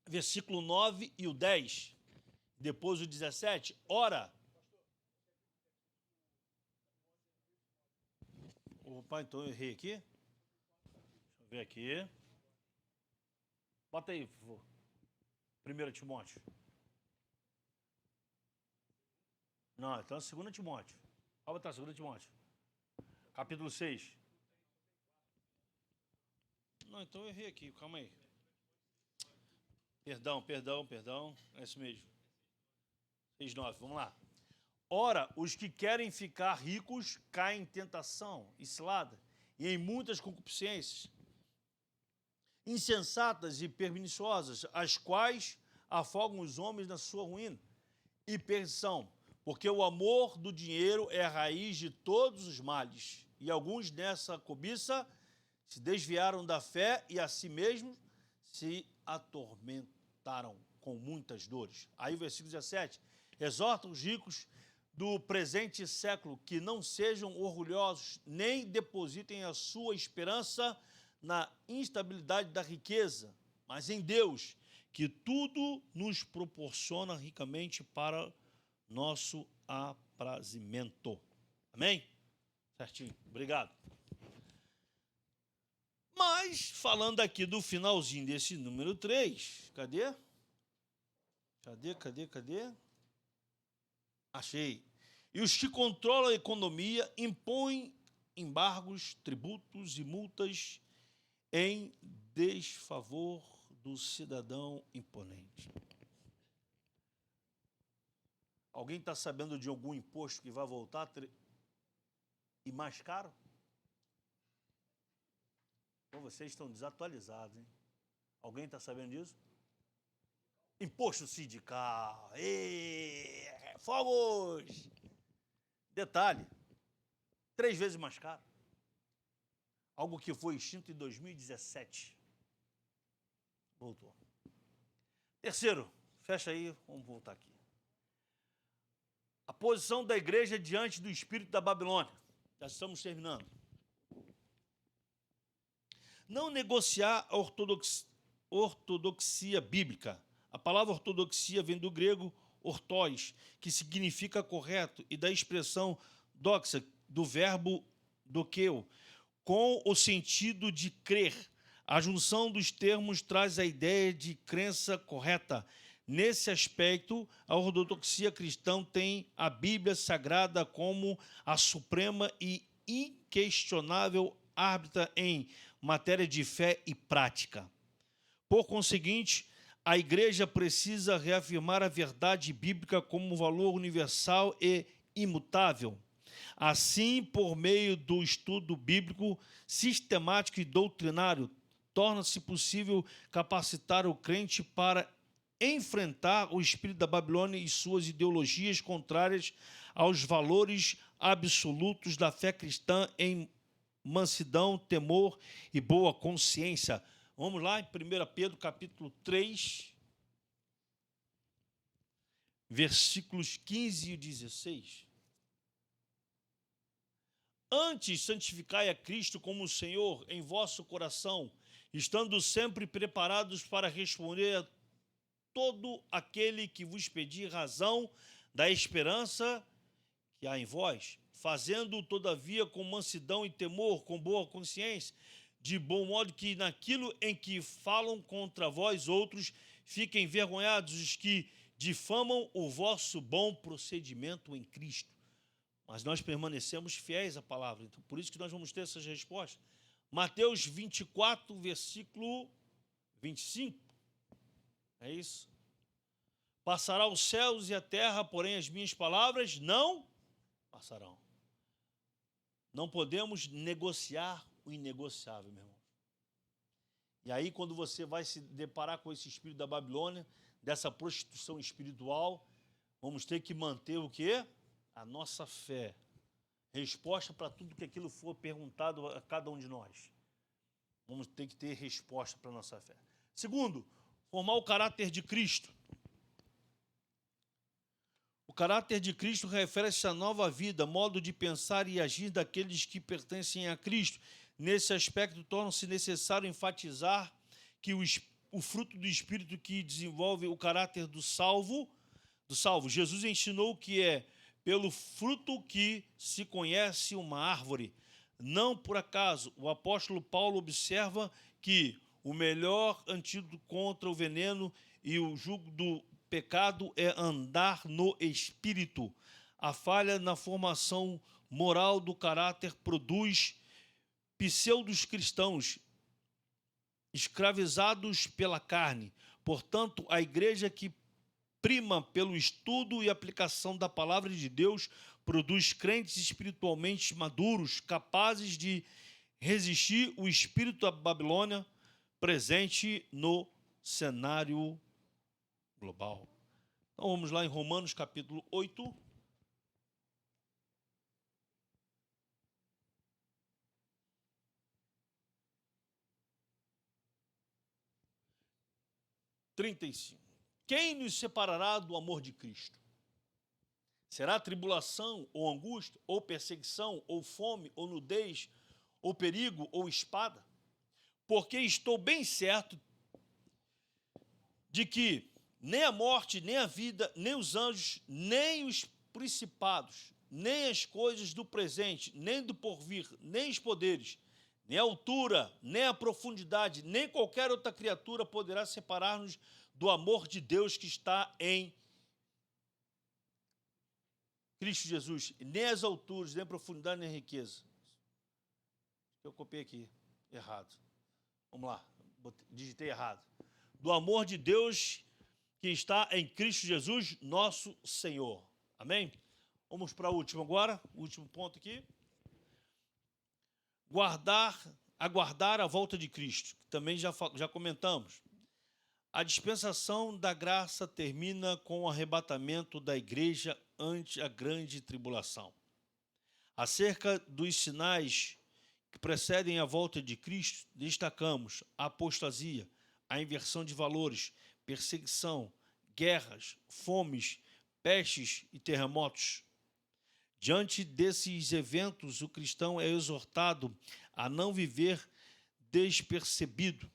A: Versículo 9 e o 10. Depois o 17. Ora. Opa, então eu errei aqui. Deixa eu ver aqui. Bota aí, por favor. 1 Timóteo. Não, então é 2 Timóteo. Pode botar 2 Timóteo. Capítulo 6. Não, então eu errei aqui, calma aí. Perdão. É isso mesmo. 6:9, vamos lá. Ora, os que querem ficar ricos caem em tentação e cilada, e em muitas concupiscências insensatas e perniciosas, as quais afogam os homens na sua ruína e perdição, porque o amor do dinheiro é a raiz de todos os males, e alguns nessa cobiça se desviaram da fé e a si mesmos se atormentaram com muitas dores. Aí o versículo 17, exorta os ricos do presente século que não sejam orgulhosos, nem depositem a sua esperança na instabilidade da riqueza, mas em Deus, que tudo nos proporciona ricamente para nosso aprazimento. Amém? Certinho, obrigado. Mas, falando aqui do finalzinho desse número 3, cadê? Achei. E os que controlam a economia impõem embargos, tributos e multas em desfavor do cidadão imponente. Alguém está sabendo de algum imposto que vai voltar e mais caro? Pô, vocês estão desatualizados, hein? Alguém está sabendo disso? Imposto sindical. Fogos! Detalhe, 3 vezes mais caro. Algo que foi extinto em 2017. Voltou. Terceiro, fecha aí, vamos voltar aqui. A posição da igreja diante do espírito da Babilônia. Já estamos terminando. Não negociar a ortodoxia bíblica. A palavra ortodoxia vem do grego ortóis, que significa correto, e da expressão doxa, do verbo dokeo, com o sentido de crer. A junção dos termos traz a ideia de crença correta. Nesse aspecto, a ortodoxia cristã tem a Bíblia Sagrada como a suprema e inquestionável árbitra em matéria de fé e prática. Por conseguinte, a igreja precisa reafirmar a verdade bíblica como valor universal e imutável. Assim, por meio do estudo bíblico sistemático e doutrinário, torna-se possível capacitar o crente para enfrentar o espírito da Babilônia e suas ideologias contrárias aos valores absolutos da fé cristã em mansidão, temor e boa consciência. Vamos lá em 1 Pedro capítulo 3, versículos 15 e 16. Antes, santificai a Cristo como o Senhor em vosso coração, estando sempre preparados para responder a todo aquele que vos pedir razão da esperança que há em vós, fazendo todavia com mansidão e temor, com boa consciência, de bom modo que naquilo em que falam contra vós outros, fiquem envergonhados os que difamam o vosso bom procedimento em Cristo. Mas nós permanecemos fiéis à palavra, então por isso que nós vamos ter essas respostas. Mateus 24, versículo 25. É isso. Passará os céus e a terra, porém as minhas palavras não passarão. Não podemos negociar o inegociável, meu irmão. E aí, quando você vai se deparar com esse espírito da Babilônia, dessa prostituição espiritual, vamos ter que manter o quê? A nossa fé. Resposta para tudo que aquilo for perguntado a cada um de nós. Vamos ter que ter resposta para a nossa fé. Segundo, formar o caráter de Cristo. O caráter de Cristo refere-se à nova vida, modo de pensar e agir daqueles que pertencem a Cristo. Nesse aspecto, torna-se necessário enfatizar que o fruto do Espírito que desenvolve o caráter do salvo, Jesus ensinou que é pelo fruto que se conhece uma árvore. Não por acaso, o apóstolo Paulo observa que o melhor antídoto contra o veneno e o jugo do pecado é andar no Espírito. A falha na formação moral do caráter produz pseudos cristãos escravizados pela carne. Portanto, a igreja que prima pelo estudo e aplicação da palavra de Deus produz crentes espiritualmente maduros, capazes de resistir o espírito da Babilônia presente no cenário global. Então vamos lá em Romanos capítulo 8. Quem nos separará do amor de Cristo? Será tribulação, ou angústia, ou perseguição, ou fome, ou nudez, ou perigo, ou espada? Porque estou bem certo de que nem a morte, nem a vida, nem os anjos, nem os principados, nem as coisas do presente, nem do porvir, nem os poderes, nem a altura, nem a profundidade, nem qualquer outra criatura poderá separar-nos do amor de Deus que está em Cristo Jesus. Nem as alturas, nem a profundidade, nem a riqueza. Eu copiei aqui, errado. Vamos lá, digitei errado. Do amor de Deus que está em Cristo Jesus, nosso Senhor. Amém? Vamos para o último agora, o último ponto aqui. Aguardar a volta de Cristo, que também já comentamos. A dispensação da graça termina com o arrebatamento da igreja ante a grande tribulação. Acerca dos sinais que precedem a volta de Cristo, destacamos a apostasia, a inversão de valores, perseguição, guerras, fomes, pestes e terremotos. Diante desses eventos, o cristão é exortado a não viver despercebido,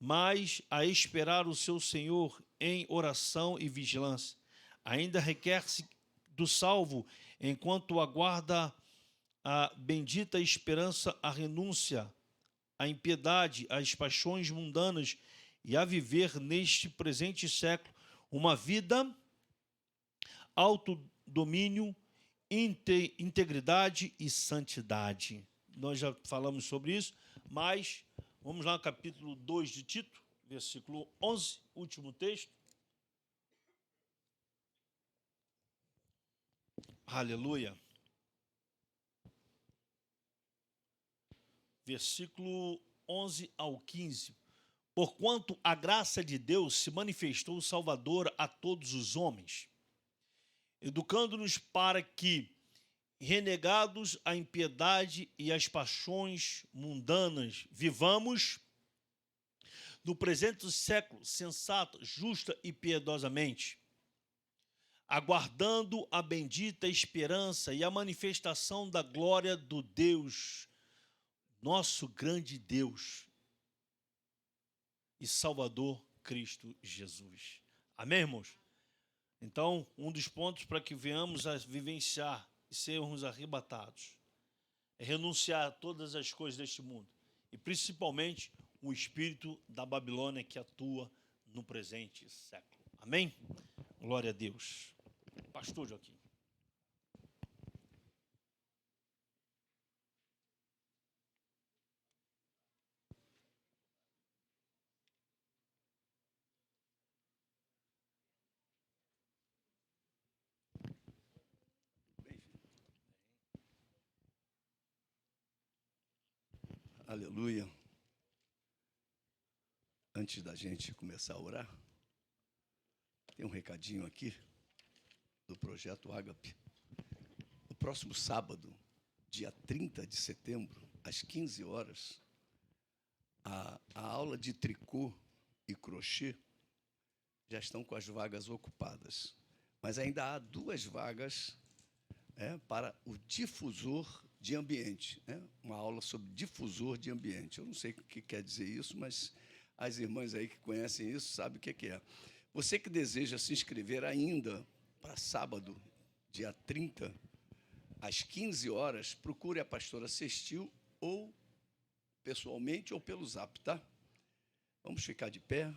A: mas a esperar o seu Senhor em oração e vigilância. Ainda requer-se do salvo, enquanto aguarda a bendita esperança, a renúncia, a impiedade, as paixões mundanas e a viver neste presente século uma vida, autodomínio, integridade e santidade. Nós já falamos sobre isso, mas vamos lá no capítulo 2 de Tito, versículo 11, último texto. Aleluia. Versículo 11 ao 15. Porquanto a graça de Deus se manifestou salvadora a todos os homens, educando-nos para que, renegados a impiedade e as paixões mundanas, vivamos no presente século sensato, justa e piedosamente, aguardando a bendita esperança e a manifestação da glória do Deus, nosso grande Deus e Salvador Cristo Jesus. Amém, irmãos? Então, um dos pontos para que venhamos a vivenciar e sermos arrebatados é renunciar a todas as coisas deste mundo, e principalmente o espírito da Babilônia que atua no presente século. Amém? Glória a Deus. Pastor Joaquim.
B: Aleluia. Antes da gente começar a orar, tem um recadinho aqui do Projeto Ágape. No próximo sábado, dia 30 de setembro, às 15 horas, a aula de tricô e crochê já estão com as vagas ocupadas. Mas ainda há 2 vagas para o difusor de ambiente, uma aula sobre difusor de ambiente. Eu não sei o que quer dizer isso, mas as irmãs aí que conhecem isso sabem o que é. Você que deseja se inscrever ainda para sábado, dia 30, às 15 horas, procure a pastora Cestil ou pessoalmente ou pelo Zap, tá? Vamos ficar de pé.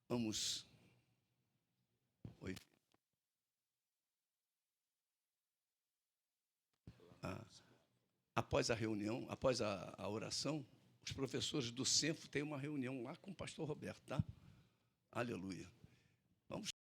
B: Vamos... Oi. Após a reunião, após a oração, os professores do Cenfo têm uma reunião lá com o pastor Roberto, tá? Aleluia. Vamos